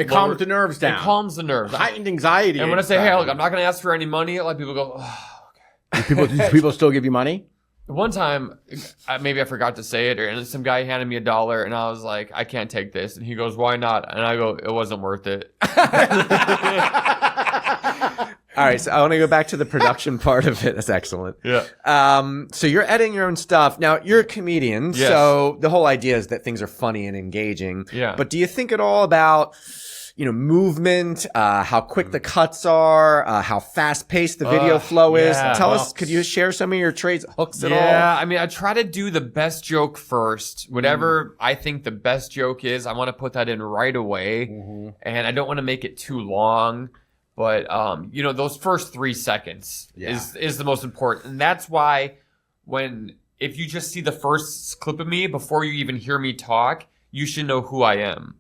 calms the nerves down. It calms the nerves. Heightened anxiety. And when I say, hey, look, I'm not gonna ask for any money, a lot of people go, oh, okay. Do people still give you money? One time, maybe I forgot to say it, and some guy handed me $1, and I was like, I can't take this. And he goes, why not? And I go, it wasn't worth it. All right, so I want to go back to the production part of it. That's excellent. Yeah. So you're editing your own stuff. Now, you're a comedian, so the whole idea is that things are funny and engaging. Yeah. But do you think at all about movement, how quick the cuts are, how fast paced the video flow is? Tell us, could you share some of your trades, hooks at all? Yeah, I mean, I try to do the best joke first. Whatever I think the best joke is, I want to put that in right away. And I don't want to make it too long. But, those first 3 seconds is the most important. And that's why if you just see the first clip of me before you even hear me talk, you should know who I am.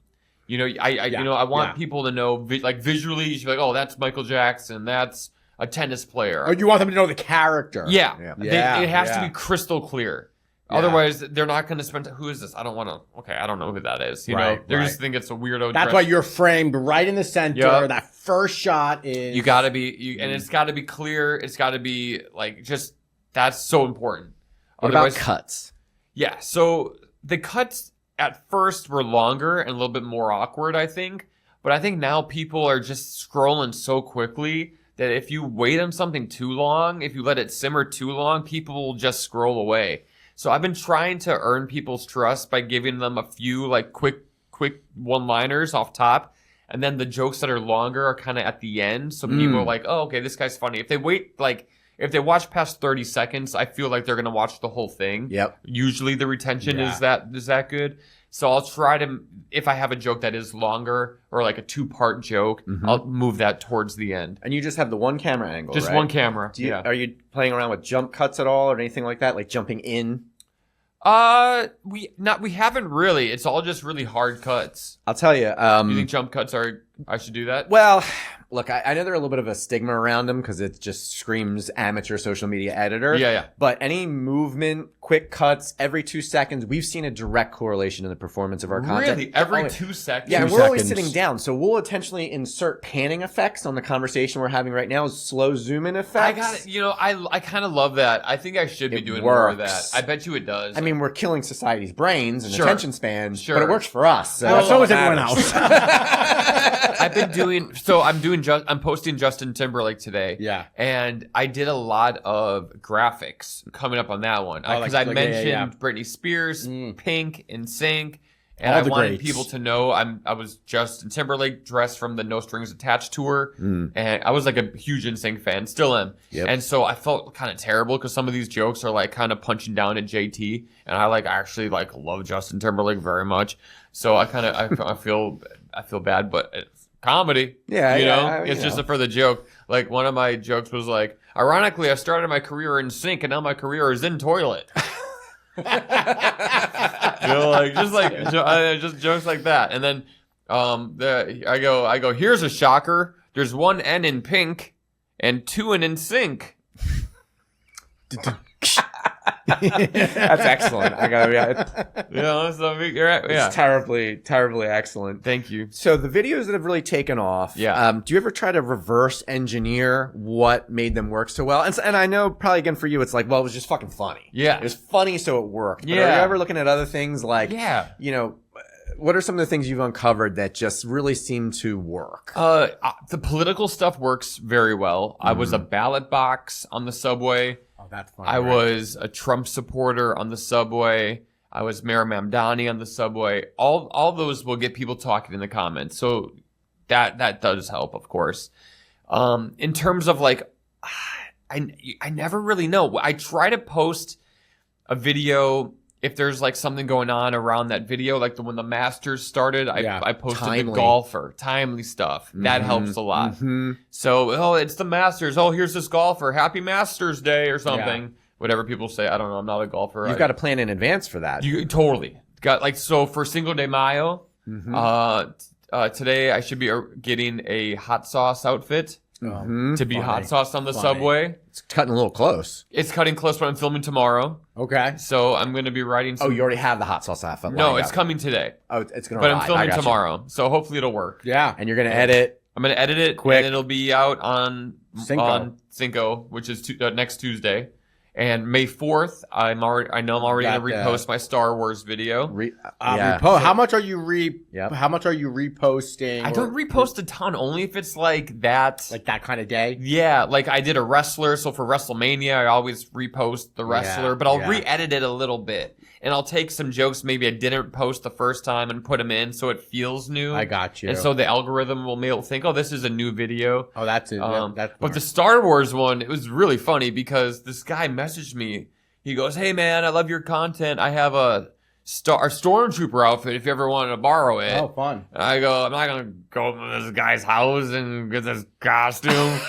I want people to know, like visually, you should be like, oh, that's Michael Jackson. That's a tennis player. Or you want them to know the character. Yeah. It has to be crystal clear. Yeah. Otherwise, they're not going to spend, who is this? I don't know who that is. They just think it's a weirdo. That's why you're framed right in the center. Yep. That first shot is. You got to be, and it's got to be clear. It's got to be like, that's so important. What about cuts? Yeah. So the cuts at first were longer and a little bit more awkward, I think. But I think now people are just scrolling so quickly that if you wait on something too long, if you let it simmer too long, people will just scroll away. So I've been trying to earn people's trust by giving them a few like quick one-liners off top. And then the jokes that are longer are kind of at the end. So people are like, oh, okay, this guy's funny. If they watch past 30 seconds, I feel like they're going to watch the whole thing. Yep. Usually the retention is that good. So I'll try to, if I have a joke that is longer or like a 2-part joke, I'll move that towards the end. And you just have the one camera angle, Just right? one camera. Are you playing around with jump cuts at all or anything like that? Like jumping in? We haven't really. It's all just really hard cuts. I'll tell you. You think jump cuts I should do that? Well, look, I know there are a little bit of a stigma around them because it just screams amateur social media editor. Yeah. But any movement, quick cuts, every 2 seconds, we've seen a direct correlation in the performance of our content. Really? Every 2 seconds? Yeah, we're always sitting down. So we'll intentionally insert panning effects on the conversation we're having right now, slow zoom in effects. I got it. I kind of love that. I think I should be doing more of that. I bet you it does. I mean, we're killing society's brains and attention spans, but it works for us. So so is everyone else. I'm posting Justin Timberlake today. Yeah. And I did a lot of graphics coming up on that one. Because I mentioned Britney Spears, Pink, NSYNC. And I wanted people to know I was Justin Timberlake dressed from the No Strings Attached tour. And I was like a huge NSYNC fan, still am. Yep. And so I felt kind of terrible because some of these jokes are like kind of punching down at JT. And I actually love Justin Timberlake very much. So I feel bad, but it's comedy. Yeah, it's just for the joke. Like one of my jokes was like, ironically, I started my career in sync and now my career is in toilet. Just jokes like that. And then I go, here's a shocker. There's one N in pink and 2 in NSYNC. That's excellent. It's terribly excellent. Thank you. So the videos that have really taken off, do you ever try to reverse engineer what made them work so well? And I know probably again for you, it's like, well, it was just fucking funny. Yeah. It was funny, so it worked. But are you ever looking at other things like, you know, what are some of the things you've uncovered that just really seem to work? The political stuff works very well. I was a ballot box on the subway. Oh, that's funny. I was a Trump supporter on the subway. I was Mayor Mamdani on the subway. All those will get people talking in the comments. So that does help, of course. In terms of like, I never really know. I try to post a video if there's like something going on around that video, like when the Masters started, I posted the golfer, timely stuff. That helps a lot. So, it's the Masters. Oh, here's this golfer. Happy Masters Day or something. Yeah. Whatever people say. I don't know. I'm not a golfer. You've got to plan in advance for that. You totally got like, so for Cinco de Mayo, today I should be getting a hot sauce outfit. To be hot sauce on the subway. It's cutting a little close. It's cutting close, but I'm filming tomorrow. Okay. So I'm going to be writing some... Oh, you already have the hot sauce outfit. No, it's coming today. Oh, it's going to But I'm filming tomorrow, so hopefully it'll work. Yeah. And you're going to edit... I'm going to edit it, quick. And it'll be out on Cinco, which is next Tuesday. And May 4th, I know I'm already going to repost my Star Wars video. How much are you reposting? I don't repost a ton, only if it's like that. Like that kind of day? Yeah, like I did a wrestler, so for WrestleMania, I always repost the wrestler, but I'll re-edit it a little bit. And I'll take some jokes maybe I didn't post the first time and put them in so it feels new. I got you. And so the algorithm will think, oh, this is a new video. Oh, that's it. But the Star Wars one, it was really funny because this guy messaged me. He goes, hey, man, I love your content. I have a stormtrooper outfit if you ever wanted to borrow it. Oh, fun. And I go, I'm not going to go to this guy's house and get this costume.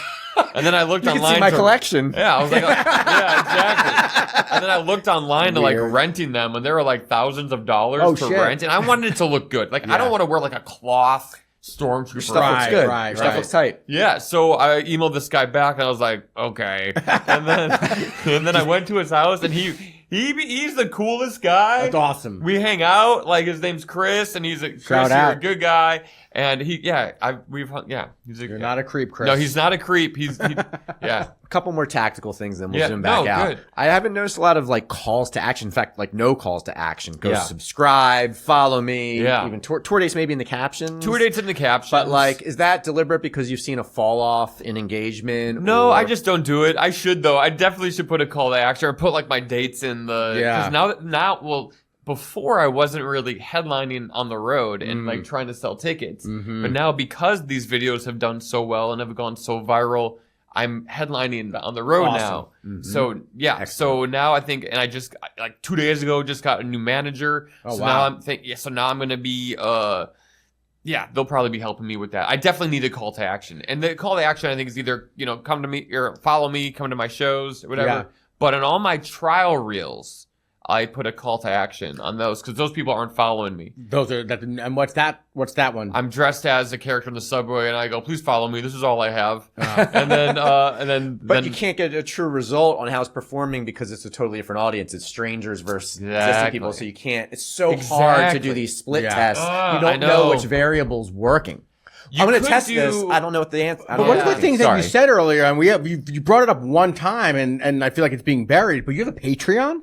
And then I looked online. You can see my collection. Yeah, I was like, yeah, exactly. And then I looked online to like renting them, and there were like thousands of dollars for rent. And I wanted it to look good. Like, I don't want to wear like a cloth stormtrooper. Stuff looks good. Your stuff looks tight. Yeah, so I emailed this guy back, and I was like, okay. And then I went to his house, and he's the coolest guy. That's awesome. We hang out. Like, his name's Chris, and you're a good guy. And you're not a creep, Chris. No, he's not a creep. A couple more tactical things, then we'll zoom back out. Good. I haven't noticed a lot of like calls to action. In fact, like no calls to action. Go subscribe, follow me. Yeah. Even tour dates maybe in the captions. Tour dates in the captions. But like, is that deliberate because you've seen a fall off in engagement? No, I just don't do it. I should though. I definitely should put a call to action or put like my dates in the. Yeah. Because before I wasn't really headlining on the road and like trying to sell tickets. But now because these videos have done so well and have gone so viral, I'm headlining on the road now. So excellent. So now I think, and I just like 2 days ago just got a new manager. Now I'm so now I'm going to be, they'll probably be helping me with that. I definitely need a call to action. And the call to action I think is either, come to me or follow me, come to my shows, whatever. Yeah. But in all my trial reels, I put a call to action on those because those people aren't following me. And what's that one? I'm dressed as a character in the subway, and I go, "Please follow me. This is all I have." And then, you can't get a true result on how it's performing because it's a totally different audience. It's strangers versus existing people, so you can't. It's so hard to do these split tests. You don't know which variable's working. I'm going to test this. I don't know what the answer. But one of the things that you said earlier, and you brought it up one time, and I feel like it's being buried. But you have a Patreon.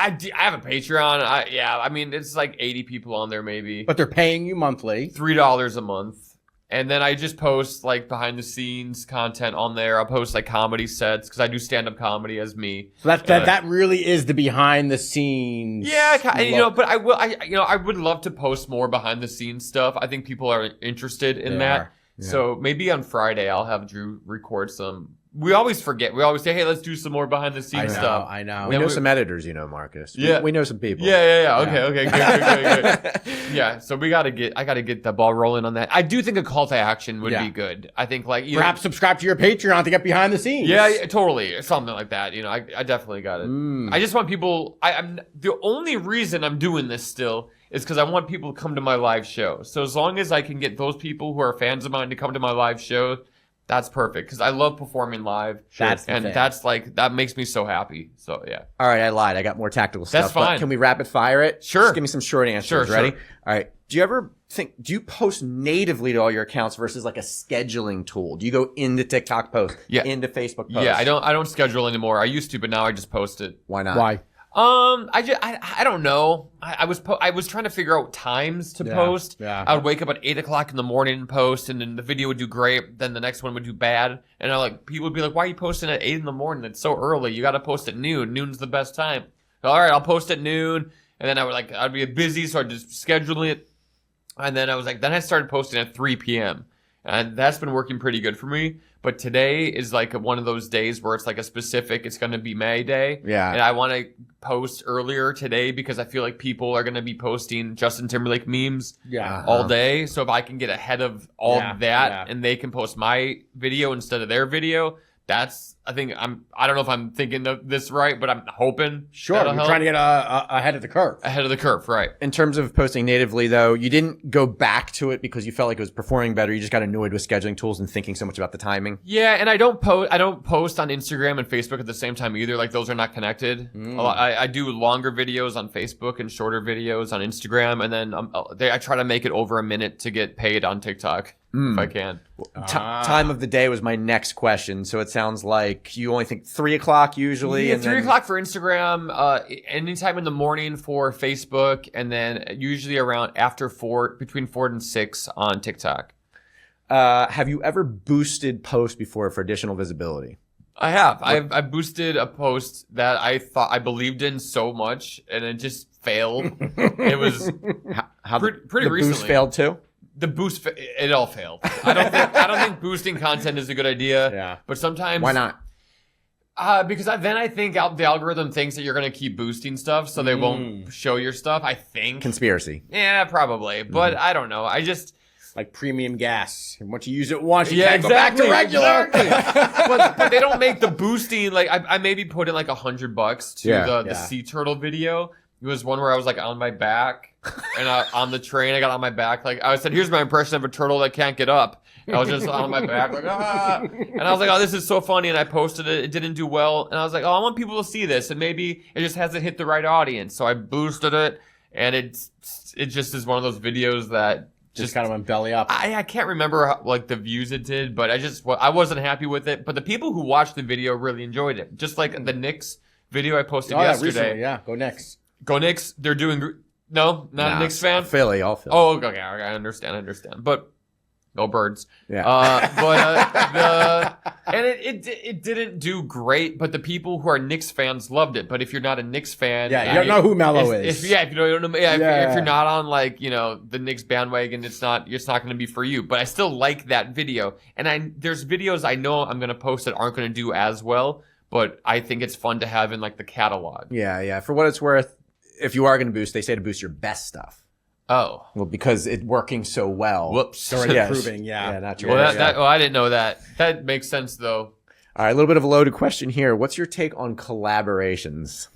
I have a Patreon. I mean, it's like 80 people on there maybe. But they're paying you monthly. $3 a month. And then I just post like behind the scenes content on there. I'll post like comedy sets because I do stand-up comedy as me. So that really is the behind the scenes. Yeah, but I would love to post more behind the scenes stuff. I think people are interested in that. Yeah. So maybe on Friday I'll have Drew record some. We always forget. We always say, hey, let's do some more behind the scenes stuff. I know. We know some editors, Marcus. We know some people. Yeah. Okay. Good. Yeah. So I got to get the ball rolling on that. I do think a call to action would be good. I think like perhaps subscribe to your Patreon to get behind the scenes. Yeah, totally. Something like that. I definitely got it. I just want people. I'm the only reason I'm doing this still is because I want people to come to my live show. So as long as I can get those people who are fans of mine to come to my live show, That's perfect because I love performing live. That makes me so happy. So yeah. All right, I lied. I got more tactical stuff. That's fine. But can we rapid fire it? Sure. Just give me some short answers. Sure. Ready? All right. Do you post natively to all your accounts versus like a scheduling tool? Do you go into TikTok post? Yeah. Into Facebook post? Yeah, I don't schedule anymore. I used to, but now I just post it. Why not? Why? I don't know. I was trying to figure out times to post. Yeah. I would wake up at 8 o'clock in the morning and post, and then the video would do great. Then the next one would do bad, and people would be like, "Why are you posting at 8 in the morning? It's so early. You got to post at noon. Noon's the best time." All right, I'll post at noon, and then I'd be busy, so I'd just schedule it, and then I started posting at 3 p.m. and that's been working pretty good for me. But today is like one of those days where it's like it's going to be May Day. Yeah. And I want to post earlier today because I feel like people are going to be posting Justin Timberlake memes all day. So if I can get ahead of all that and they can post my video instead of their video, I don't know if I'm thinking of this right, but I'm hoping. Sure, you're trying to get ahead of the curve. Ahead of the curve, right. In terms of posting natively, though, you didn't go back to it because you felt like it was performing better. You just got annoyed with scheduling tools and thinking so much about the timing. Yeah, and I don't post on Instagram and Facebook at the same time either. Like, those are not connected. I do longer videos on Facebook and shorter videos on Instagram, and then I try to make it over a minute to get paid on TikTok. If I can. Time of the day was my next question. So it sounds like you only think 3 o'clock usually. Yeah, 3 o'clock for Instagram, anytime in the morning for Facebook, and then usually around between 4 and 6 on TikTok. Have you ever boosted posts before for additional visibility? I have. I've boosted a post that I believed in so much, and it just failed. It was pretty recently. Boost failed too? The boost, it all failed. I don't think boosting content is a good idea. Yeah. But sometimes. Why not? Because then I think the algorithm thinks that you're going to keep boosting stuff, so they won't show your stuff. I think. Conspiracy. Yeah, probably. But I don't know. I just. Like premium gas. And once you use it once, you can't go back to regular. Exactly. but they don't make the boosting. Like, I maybe put in like $100 to the sea turtle video. It was one where I was like on my back, and on the train I got on my back. Like, I said, here's my impression of a turtle that can't get up. And I was just on my back like, and I was like, oh, this is so funny. And I posted it. It didn't do well. And I was like, oh, I want people to see this. And maybe it just hasn't hit the right audience. So I boosted it, and it just is one of those videos that just kind of went belly up. I can't remember the views it did, but I wasn't happy with it. But the people who watched the video really enjoyed it. Just like the Knicks video I posted yesterday. Yeah, go Knicks. Go Knicks. They're doing no, not a Knicks fan. Philly, all Philly. Oh, okay, I understand. But go Birds. Yeah. And it didn't do great, but the people who are Knicks fans loved it. But if you're not a Knicks fan, you don't know who Melo is. If you don't know, if you're not on the Knicks bandwagon, it's not going to be for you. But I still like that video, and there's videos I know I'm going to post that aren't going to do as well, but I think it's fun to have in the catalog. Yeah. For what it's worth, if you are going to boost, they say to boost your best stuff. Oh. Well, because it's working so well. Whoops. Already improving, Yeah, not your I didn't know that. That makes sense, though. All right, a little bit of a loaded question here. What's your take on collaborations?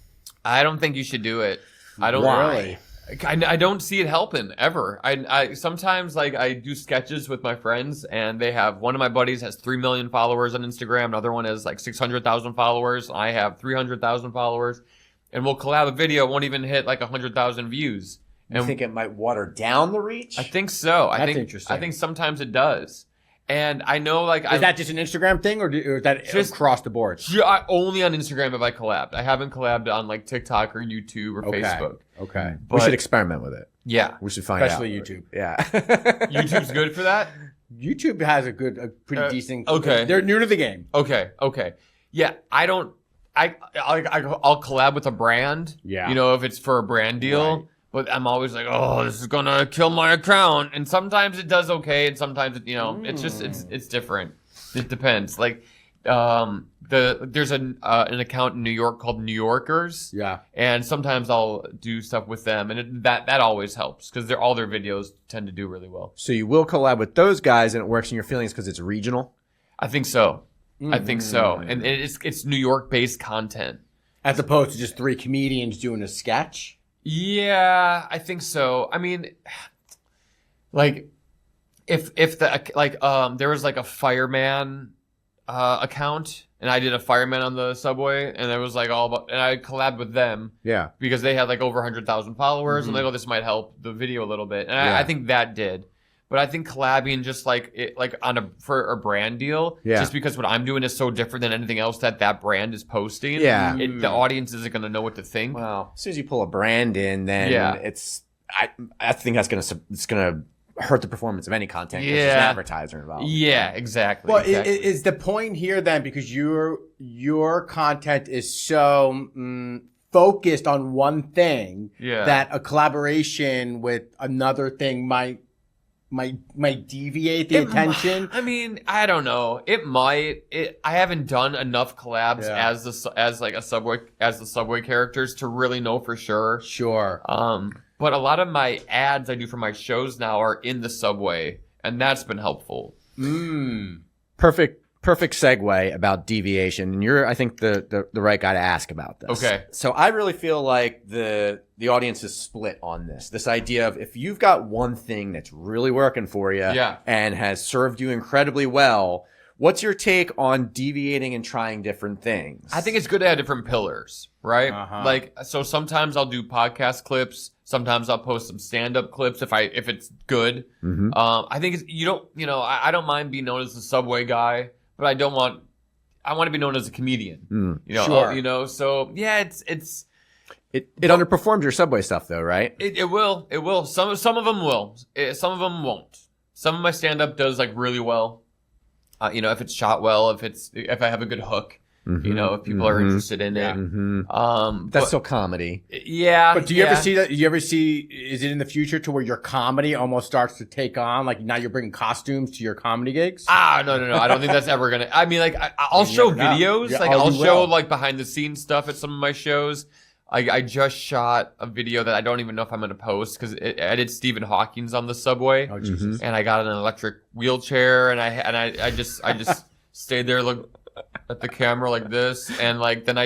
I don't think you should do it. I don't Why? I don't see it helping, ever. I sometimes, I do sketches with my friends, and one of my buddies has 3 million followers on Instagram. Another one has 600,000 followers. I have 300,000 followers. And we'll collab a video. It won't even hit 100,000 views. You think it might water down the reach? I think so. That's interesting. I think sometimes it does. And I know, is that just an Instagram thing, or is that just across the board? Only on Instagram have I collabed. I haven't collabed on TikTok or YouTube or Facebook. Okay. We should experiment with it. Yeah. We should find out. Especially YouTube. Yeah. YouTube's good for that? YouTube has a pretty decent. Okay. They're new to the game. Okay. Yeah. I'll collab with a brand. Yeah. If it's for a brand deal. Right. But I'm always like, oh, this is gonna kill my account. And sometimes it does okay, and sometimes it's just it's different. It depends. There's an account in New York called New Yorkers. Yeah. And sometimes I'll do stuff with them, and that always helps because all their videos tend to do really well. So you will collab with those guys, and it works in your feelings because it's regional. I think so. I think so, and it's New York based content as opposed to just 3 comedians doing a sketch. Yeah, I think so. I mean, if the like there was like a fireman account, and I did a fireman on the subway, and it was like all about, and I collabed with them. Yeah. Because they had like over 100,000 followers, and like, oh, this might help the video a little bit, and I think that did. But I think collabing just like for a brand deal, just because what I'm doing is so different than anything else that brand is posting. Yeah. The audience isn't going to know what to think. Well, as soon as you pull a brand in, then I think it's gonna hurt the performance of any content. Yeah. There's an advertiser involved. Yeah, exactly. Well, is the point here then, because your content is so focused on one thing, that a collaboration with another thing might deviate the attention? I mean, I don't know. It might. I haven't done enough collabs as the subway characters to really know for sure. Sure. But a lot of my ads I do for my shows now are in the subway, and that's been helpful. Perfect segue about deviation. And you're, I think, the right guy to ask about this. Okay. So I really feel like the audience is split on this. This idea of if you've got one thing that's really working for you and has served you incredibly well, what's your take on deviating and trying different things? I think it's good to have different pillars, right? Like, so sometimes I'll do podcast clips. Sometimes I'll post some stand-up clips if it's good. I think I don't mind being known as the subway guy, but I want to be known as a comedian. Sure. So yeah, It underperformed your subway stuff though, right? It will. Some of them will. Some of them won't. Some of my stand-up does like really well. If it's shot well, if I have a good hook. If people are interested in it. That's still comedy. Yeah. But do you ever see that? Is it in the future to where your comedy almost starts to take on, like now you're bringing costumes to your comedy gigs? No. I don't think that's ever gonna. I mean, like I'll show videos. Yeah, I'll show like behind the scenes stuff at some of my shows. I just shot a video that I don't even know if I'm gonna post because I did Stephen Hawking's on the subway. Oh Jesus! And I got an electric wheelchair, and I just stayed there, looked at the camera like this, and like then I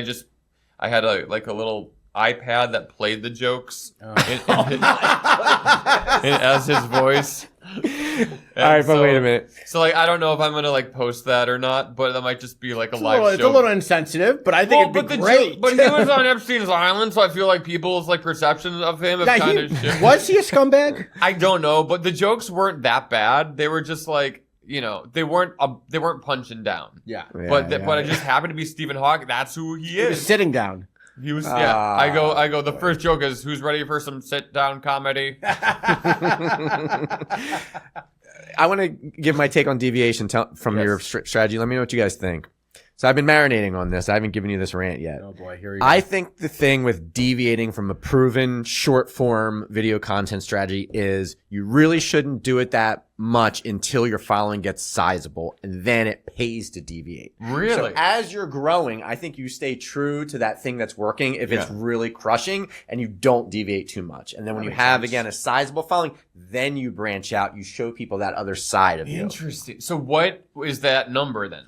had a little iPad that played the jokes as his voice. All right, but wait a minute. So like I don't know if I'm gonna like post that or not, but that might just be like a live show. It's a little insensitive, but I think it'd be great. But he was on Epstein's Island, so I feel like people's like perceptions of him have kind of shifted. Was he a scumbag? I don't know, but the jokes weren't that bad. They were just like, they weren't punching down. Yeah. But it just happened to be Stephen Hawking. That's who he is. He was sitting down. He was, I go, the first joke is, who's ready for some sit-down comedy? I want to give my take on deviation from your strategy. Let me know what you guys think. So I've been marinating on this. I haven't given you this rant yet. Oh boy, here we go. I think the thing with deviating from a proven short form video content strategy is you really shouldn't do it that much until your following gets sizable, and then it pays to deviate. Really? So as you're growing, I think you stay true to that thing that's working if it's really crushing, and you don't deviate too much. And then when you have, again, a sizable following, then you branch out. You show people that other side of you. Interesting. So what is that number then?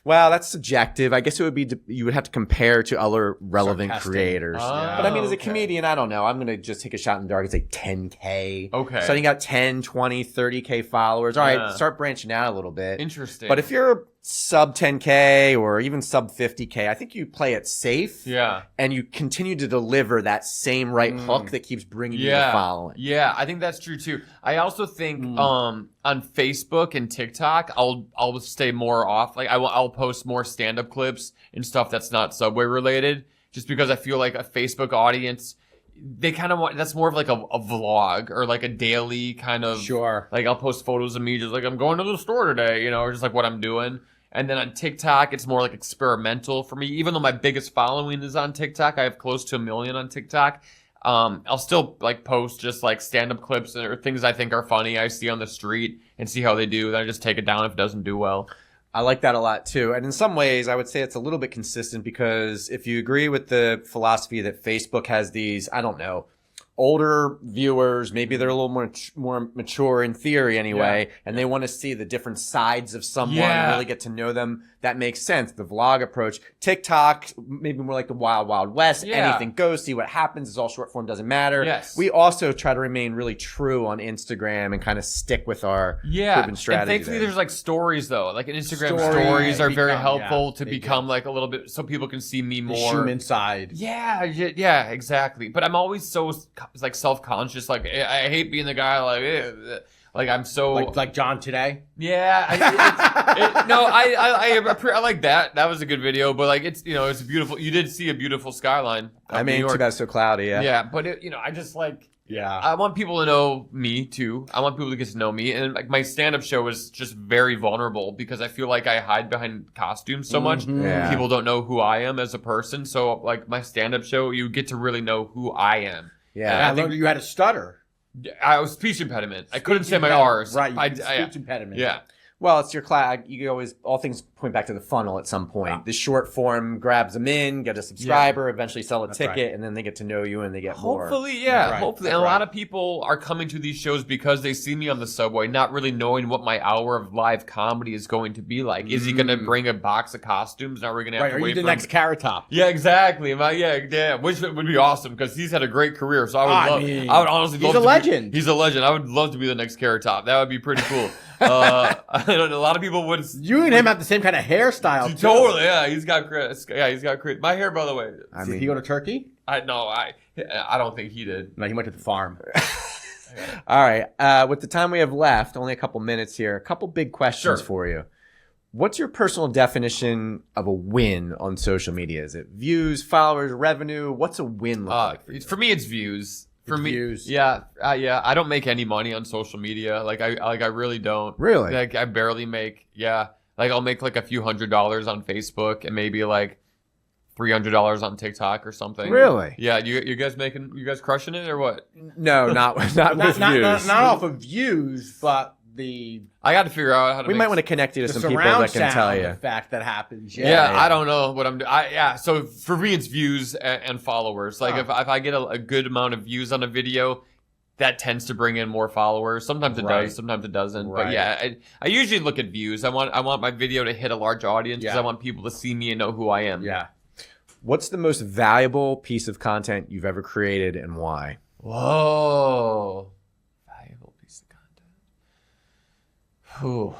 Well, that's subjective. I guess it would be, you would have to compare to other relevant creators. But I mean, as a comedian, I don't know. I'm going to just take a shot in the dark and say 10K. Okay. So you got 10, 20, 30K followers. All right, start branching out a little bit. Interesting. But if you're sub 10K or even sub 50K, I think you play it safe. Yeah. And you continue to deliver that same right hook that keeps bringing you the following. Yeah, I think that's true too. I also think on Facebook and TikTok, I'll stay more off. Like I'll post more stand-up clips and stuff that's not Subway related, just because I feel like a Facebook audience, they kind of want, that's more of like a vlog or like a daily kind of. Sure. Like I'll post photos of me just like I'm going to the store today, or just like what I'm doing. And then on TikTok, it's more like experimental for me. Even though my biggest following is on TikTok, I have close to 1 million on TikTok. I'll still like post just like stand-up clips or things I think are funny I see on the street and see how they do. Then I just take it down if it doesn't do well. I like that a lot too. And in some ways, I would say it's a little bit consistent, because if you agree with the philosophy that Facebook has these, I don't know, older viewers, maybe they're a little more mature in theory anyway, and they want to see the different sides of someone and really get to know them. That makes sense. The vlog approach. TikTok, maybe more like the Wild Wild West. Anything goes, see what happens. It's all short form, doesn't matter. Yes. We also try to remain really true on Instagram and kind of stick with our proven strategy. And thankfully there's like stories though. Like Instagram stories are very helpful to become like a little bit, so people can see me more. The human side. Yeah, exactly. But I'm always so like self-conscious. Like I hate being the guy like I'm so like John today. Yeah, I like that. That was a good video. But like it's it's beautiful. You did see a beautiful skyline. I mean, too bad it's so cloudy. Yeah, but I just like. Yeah, I want people to know me too. I want people to get to know me, and like my stand-up show is just very vulnerable because I feel like I hide behind costumes so much. Yeah. People don't know who I am as a person, so like my stand-up show, you get to really know who I am. Yeah, I think you had a stutter. I was speech impediment. I couldn't say my R's. Right, speech impediment. Yeah. Well, it's your class. You always, all things point back to the funnel at some point. Yeah. The short form grabs them in, get a subscriber, eventually sell a ticket, and then they get to know you and they get more. Hopefully, hopefully. And a lot of people are coming to these shows because they see me on the subway, not really knowing what my hour of live comedy is going to be like. Is he going to bring a box of costumes? Now we're going to have to wait for the next Carrot Top. Yeah, exactly. Which would be awesome because he's had a great career. So I would honestly love to. He's a legend. He's a legend. I would love to be the next Carrot Top. That would be pretty cool. I don't know, a lot of people would. You and him have the same kind of hairstyle. Too. Totally, yeah. He's got Chris. Yeah, he's got Chris. My hair, by the way. Did he go to Turkey? I don't think he did. No, he went to the farm. All right. With the time we have left, only a couple minutes here. A couple big questions for you. What's your personal definition of a win on social media? Is it views, followers, revenue? What's a win look like for me, it's views. For me, views. I don't make any money on social media. I really don't. Really? Like I barely make. Yeah, like I'll make like a few $100s on Facebook and maybe like $300 on TikTok or something. Really? Yeah. You guys crushing it or what? No, not with views. Not off of views, but I got to figure out how to. We might want to connect you to some people that can tell you. The fact that happens. Yeah, I don't know what I'm doing. So for me, it's views and followers. Like if I get a good amount of views on a video, that tends to bring in more followers. Sometimes it does, sometimes it doesn't. Right. But yeah, I usually look at views. I want my video to hit a large audience because I want people to see me and know who I am. Yeah. What's the most valuable piece of content you've ever created and why? Whoa. Ooh.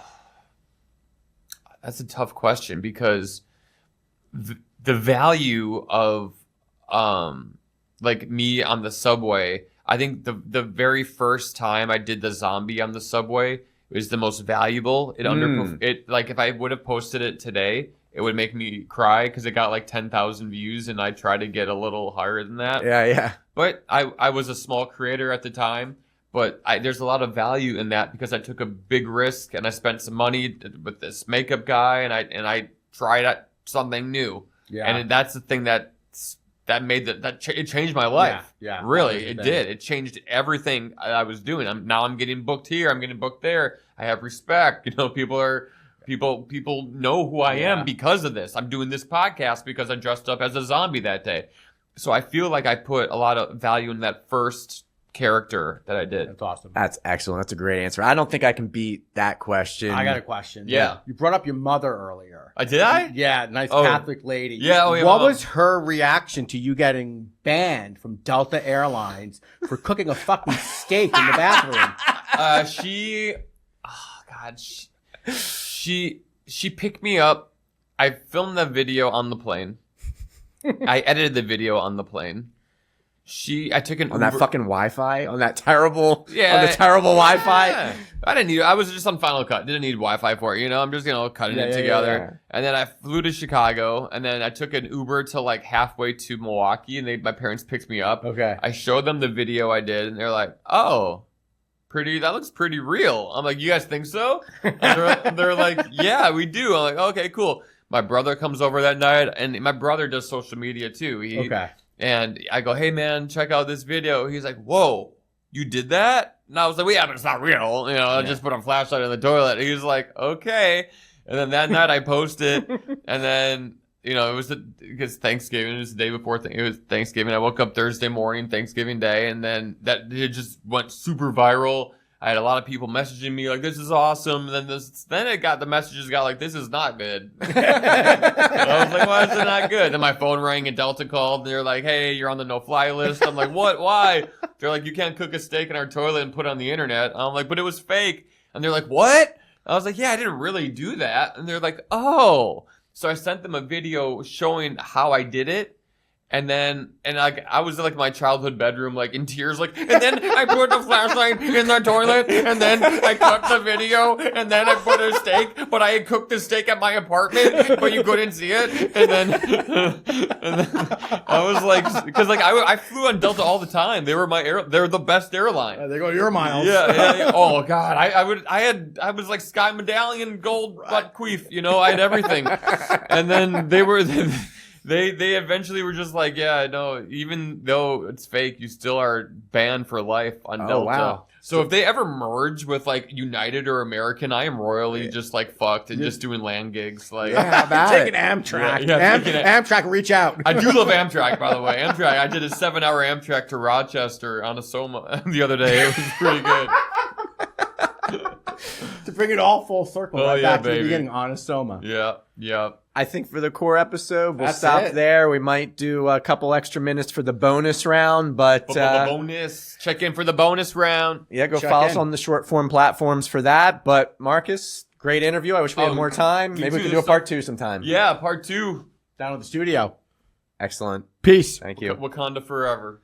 That's a tough question because the value of like me on the subway, I think the very first time I did the zombie on the subway was the most valuable. It like if I would have posted it today, it would make me cry because it got like 10,000 views and I tried to get a little higher than that. Yeah. But I was a small creator at the time. But there's a lot of value in that because I took a big risk and I spent some money with this makeup guy and I tried out something new. Yeah. And that's the thing that made it changed my life. Yeah. Really, it did. It changed everything I was doing. I'm getting booked here. I'm getting booked there. I have respect. People know who I am because of this. I'm doing this podcast because I dressed up as a zombie that day. So I feel like I put a lot of value in that first character that I did. That's awesome. That's excellent. That's a great answer. I don't think I can beat that question. I got a question. Yeah. You brought up your mother earlier. Did I? Yeah, nice Catholic lady. Yeah. What was her reaction to you getting banned from Delta Airlines for cooking a fucking steak in the bathroom? She picked me up. I filmed the video on the plane. I edited the video on the plane. I took an on Uber. That fucking Wi-Fi, on that terrible, on the terrible Wi-Fi. Yeah. I didn't need it. I was just on Final Cut. Didn't need Wi-Fi for it. I'm just cutting it together. Yeah. And then I flew to Chicago, and then I took an Uber to like halfway to Milwaukee, and my parents picked me up. Okay. I showed them the video I did, and they're like, "Oh, that looks pretty real." I'm like, "You guys think so?" And they're like, "Yeah, we do." I'm like, "Okay, cool." My brother comes over that night, and my brother does social media too. Okay. And I go, "Hey man, check out this video." He's like, "Whoa, you did that?" And I was like, "Well, yeah, but it's not real. I just put a flashlight in the toilet." He was like, "Okay." And then that night I posted, and then you know, because Thanksgiving, it was the day before, it was Thanksgiving. I woke up Thursday morning, Thanksgiving Day, and then it just went super viral. I had a lot of people messaging me like, this is awesome. And then the messages got like, this is not good. I was like, why is it not good? Then my phone rang and Delta called. And they're like, hey, you're on the no-fly list. I'm like, what? Why? They're like, you can't cook a steak in our toilet and put it on the internet. I'm like, but it was fake. And they're like, what? I was like, yeah, I didn't really do that. And they're like, oh. So I sent them a video showing how I did it. And like I was like my childhood bedroom, like in tears, like, and then I put the flashlight in the toilet, and then I cut the video, and then I put a steak, but I had cooked the steak at my apartment, but you couldn't see it. And then I was like, because like I flew on Delta all the time. They were they're the best airline. They go Air Miles. Yeah. Oh God, I was like Sky Medallion, gold butt queef. You know, I had everything. And then They eventually were just like, yeah, no, even though it's fake, you still are banned for life on Delta. Wow. So if they ever merge with like United or American, I am royally just like fucked and just doing land gigs. Like, taking Amtrak. Amtrak, reach out. I do love Amtrak, by the way. Amtrak. I did a 7-hour Amtrak to Rochester on a Soma the other day. It was pretty good. To bring it all full circle, back to the beginning on a Soma. Yeah. I think for the core episode, we'll stop there. We might do a couple extra minutes for the bonus round, but bonus. Check in for the bonus round. Yeah, follow us on the short form platforms for that. But Marcus, great interview. I wish we had more time. Maybe we can do a part 2 sometime. Yeah, part 2 down at the studio. Excellent. Peace. Thank you. Wakanda forever.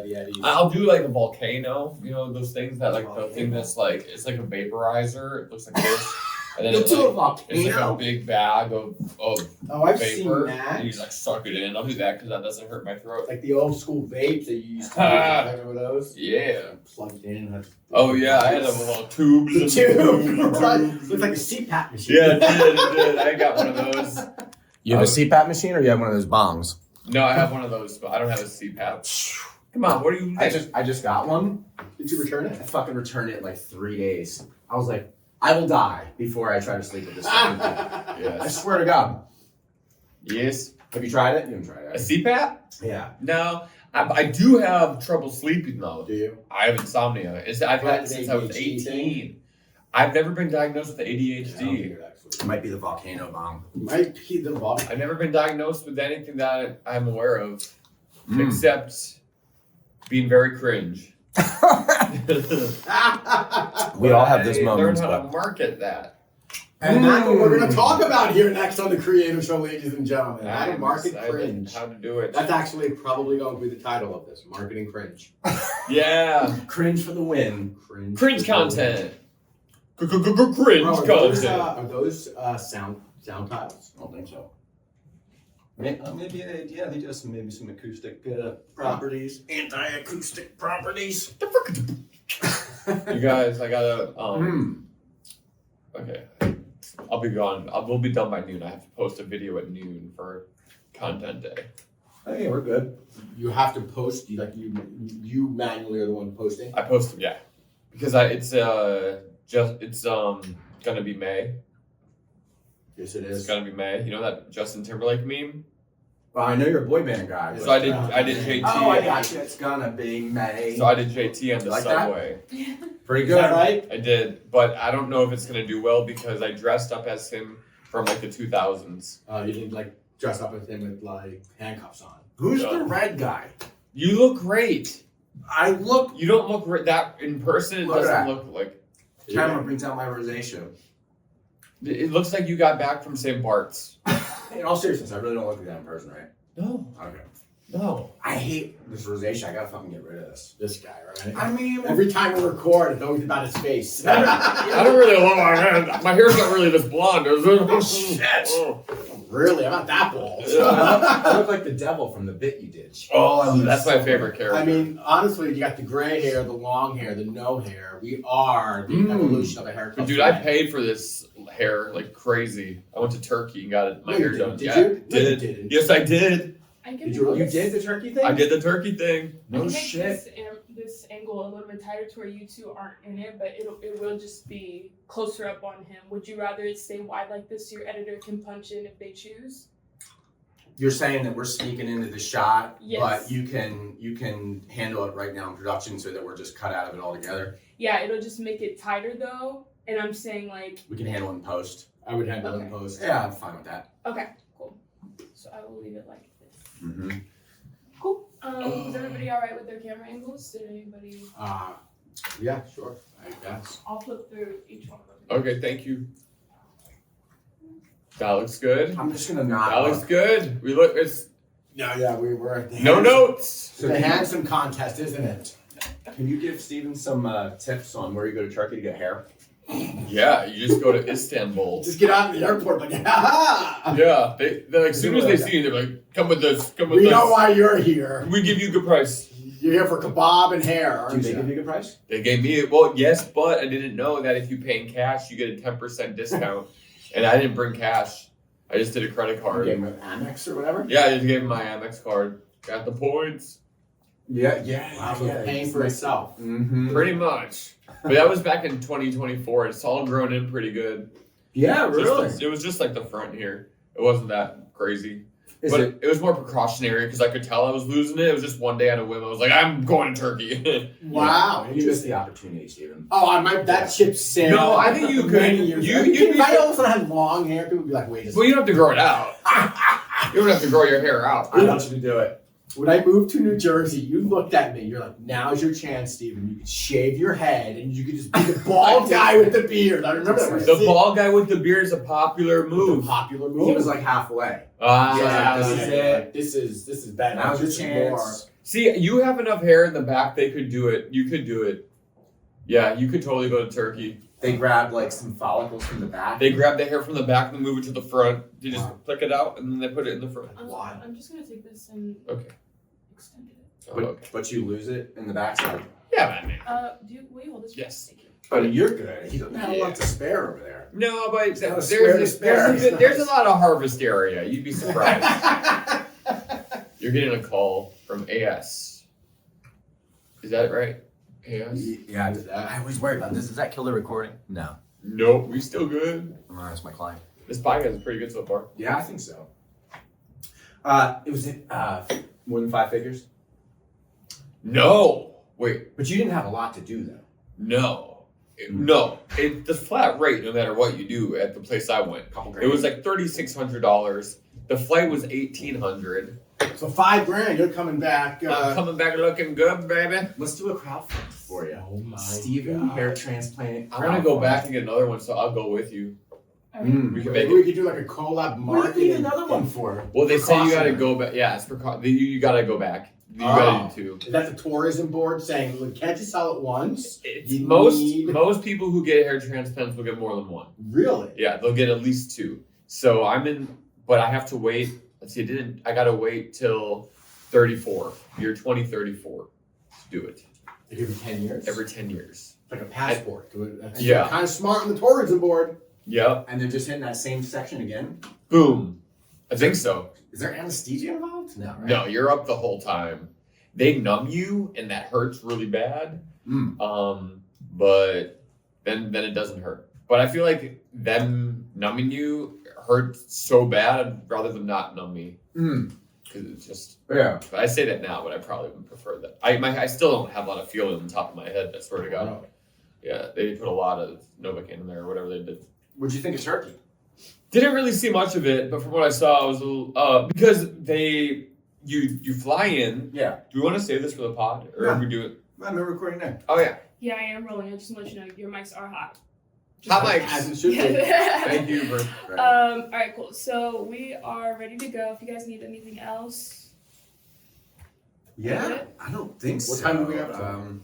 Yeah. I'll do like a volcano, you know, those things that like the thing that's like, it's like a vaporizer. It looks like this. And then it's like a big bag of I've vapor. seen that. And you just like suck it in. I'll do that because that doesn't hurt my throat. Like the old school vapes that you used to remember those? Yeah. Plugged in. Oh yeah, I had them little tubes. The tube. Looks like a CPAP machine. Yeah, it did. I got one of those. You have a CPAP machine or you have one of those bongs? No, I have one of those, but I don't have a CPAP. Come on, what are you? I just got one. Did you return it? I fucking returned it in like 3 days. I was like, I will die before I try to sleep with this fucking thing. Yes. I swear to God. Yes. Have you tried it? You haven't tried it. A CPAP? Yeah. No. I do have trouble sleeping though. Do you? I have insomnia. I've had it since I was 18. I've never been diagnosed with ADHD. It might be the volcano bomb. I've never been diagnosed with anything that I'm aware of, except being very cringe. We all have those moments. Learn how to market that. And that's what we're going to talk about here next on the Creative Show, ladies and gentlemen. How to market cringe. How to do it. That's actually probably going to be the title of this, Marketing Cringe. Yeah. Cringe for the win. Cringe content. Cringe content. Are those sound titles? I don't think so. Maybe yeah, they do some acoustic properties. Anti-acoustic properties. You guys, I gotta okay. I'll be gone. We'll be done by noon. I have to post a video at noon for content day. Hey, we're good. You have to post. You manually are the one posting. I post them, yeah, because it's gonna be May. Yes, it is. It's gonna be May. You know that Justin Timberlake meme? Well, I know you're a boy band guy. So I did JT. Oh, I got you. It's gonna be May. So I did JT on the subway. Pretty good, right? I did, but I don't know if it's gonna do well because I dressed up as him from like the 2000s. You didn't like dress up with him with like handcuffs on. Who's the red guy? You look great. You don't look that in person. It doesn't look like. Camera brings out my rosacea. It looks like you got back from St. Bart's. In all seriousness, I really don't look like that in person, right? No. Okay. No. I hate this rosacea. I gotta fucking get rid of this. This guy, right? I mean, every time we record, it's always about his face. I don't really love my hair. My hair's not really this blonde, is it? Oh, shit. Really? I'm not that bald. I look like the devil from the bit you did. Oh, that's my favorite character. I mean, honestly, you got the gray hair, the long hair, the no hair. We are the evolution of a haircut. Dude, I paid for this hair like crazy. I went to Turkey and got my hair done. Did you? Did. Yes, I did. Did you really? You did the turkey thing? I did the turkey thing. No shit. This angle a little bit tighter to where you two aren't in it, but it will just be closer up on him. Would you rather it stay wide like this so your editor can punch in if they choose? You're saying that we're sneaking into the shot, yes. But you can handle it right now in production so that we're just cut out of it altogether? Yeah, it'll just make it tighter though, and I'm saying like... We can handle it in post. I would handle it in post. Yeah, I'm fine with that. Okay, cool. So I will leave it like this. Mm-hmm. Cool. Is everybody all right with their camera angles? Did anybody? Yeah, sure. I guess. I'll flip through each one of them. Okay, thank you. That looks good. I'm just gonna not. That looks good. We look. It's we were. No notes. It's a handsome contest, isn't it? Can you give Steven some tips on where you go to Turkey to get hair? Yeah, you just go to Istanbul. Just get out of the airport like, ha! Yeah, they like, as soon as they see you, they're like, come with this, come with We this. know why you're here. We give you a good price. You're here for kebab and hair, aren't Do they you? give you a good price? They gave me, well, yes, but I didn't know that if you pay in cash, you get a 10% discount. And I didn't bring cash. I just did a credit card. You gave him an Amex or whatever? Yeah, I just gave him my Amex card. Got the points. Yeah. Wow, so it's paying for itself. Mm-hmm. Pretty much. But that was back in 2024. It's all grown in pretty good. Yeah, really. It was just like the front here. It wasn't that crazy. Is But it? it was more precautionary because I could tell I was losing it. It was just one day on a whim. I was like, I'm going to Turkey. Wow. You missed the opportunity, Steven. That ship sailed. No, I think you could. Many years ago. If I all of a sudden had long hair, people would be like, wait a second. Well, you don't have to grow it out. You don't have to grow your hair out. I want you to do it. When I moved to New Jersey, you looked at me. You're like, now's your chance, Steven. You could shave your head and you could just be the bald guy with the beard. I remember that. The bald guy with the beard is a popular move. Popular move. He was like halfway. Ah, this is it. This is better. Now's your This is chance. See, you have enough hair in the back. They could do it. You could do it. Yeah, you could totally go to Turkey. They grabbed like some follicles from the back. They grab the hair from the back and move it to the front. They just flick it out and then they put it in the front. I'm just gonna take this and extend it. But you lose it in the backside. Yeah, man. Will you hold this? Yes. Thank you. But you're good. He doesn't have a lot to spare over there. No, but There's there's a lot of harvest area. You'd be surprised. You're getting a call from AS. Is that right? AS? Yeah, I did that. I always worry about this. Does that kill the recording? No. Nope, we still good. I'm gonna ask my client. This podcast is pretty good so far. Yeah, I think so. It was more than 5 figures? No. Wait. But you didn't have a lot to do though. No. It's the flat rate no matter what you do at the place I went. It was like $3,600. The flight was $1,800. So $5,000, you're coming back. Coming back looking good, baby. Let's do a crowdfund for you. Oh my Steven God. hair transplant. I want to go back and get another one, so I'll go with you. We can make Maybe it. we could do like a collab What do you need marketing. another one for? Well, they say you got to Precautionary. go back. Yeah, it's you got to go back. You got to do 2. Is that the tourism board saying, look, can't you sell it once? You Most people who get hair transplants will get more than 1. Really? Yeah, they'll get at least 2. So I'm in, but I have to wait. Let's see, I got to wait till 34, year 2034 to do it. They give you 10 years? Every 10 years. Like a passport. That's Yeah. kind of smart on the tourism board. Yep. And they're just hitting that same section again? Boom. I think so. Is there anesthesia involved? No, right? No, you're up the whole time. They numb you, and that hurts really bad. But then it doesn't hurt. But I feel like them numbing you hurts so bad, I'd rather them not numb me. Because it's just. Yeah. But I say that now, but I probably would prefer that. I still don't have a lot of feeling on the top of my head. I swear to God. Oh. Yeah, they put a lot of Novocaine in there or whatever they did. What'd you think of Turkey? Didn't really see much of it, but from what I saw, I was a little because you fly in. Yeah. Do we want to save this for the pod, or Yeah. we do it? I'm recording now. Oh yeah. Yeah, I am rolling. I just want to let you know your mics are hot. Hot As mics. it should be. Thank you for. All right, cool. So we are ready to go. If you guys need anything else, Yeah, I don't think so. What time do we have to?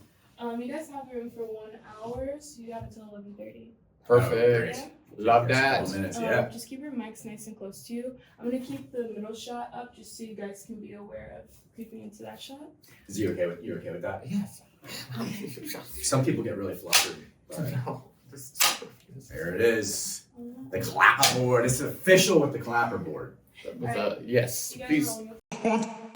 you guys have room for 1 hour, so you have until 11:30. Perfect. Yeah. Love There's a that. couple minutes, yeah. Just keep your mics nice and close to you. I'm gonna keep the middle shot up just so you guys can be aware of creeping into that shot. Is he okay with that? Yes. Some people get really flustered. There it is. The clapperboard. It's official with the clapperboard. Yes. You guys Please. rolling with What?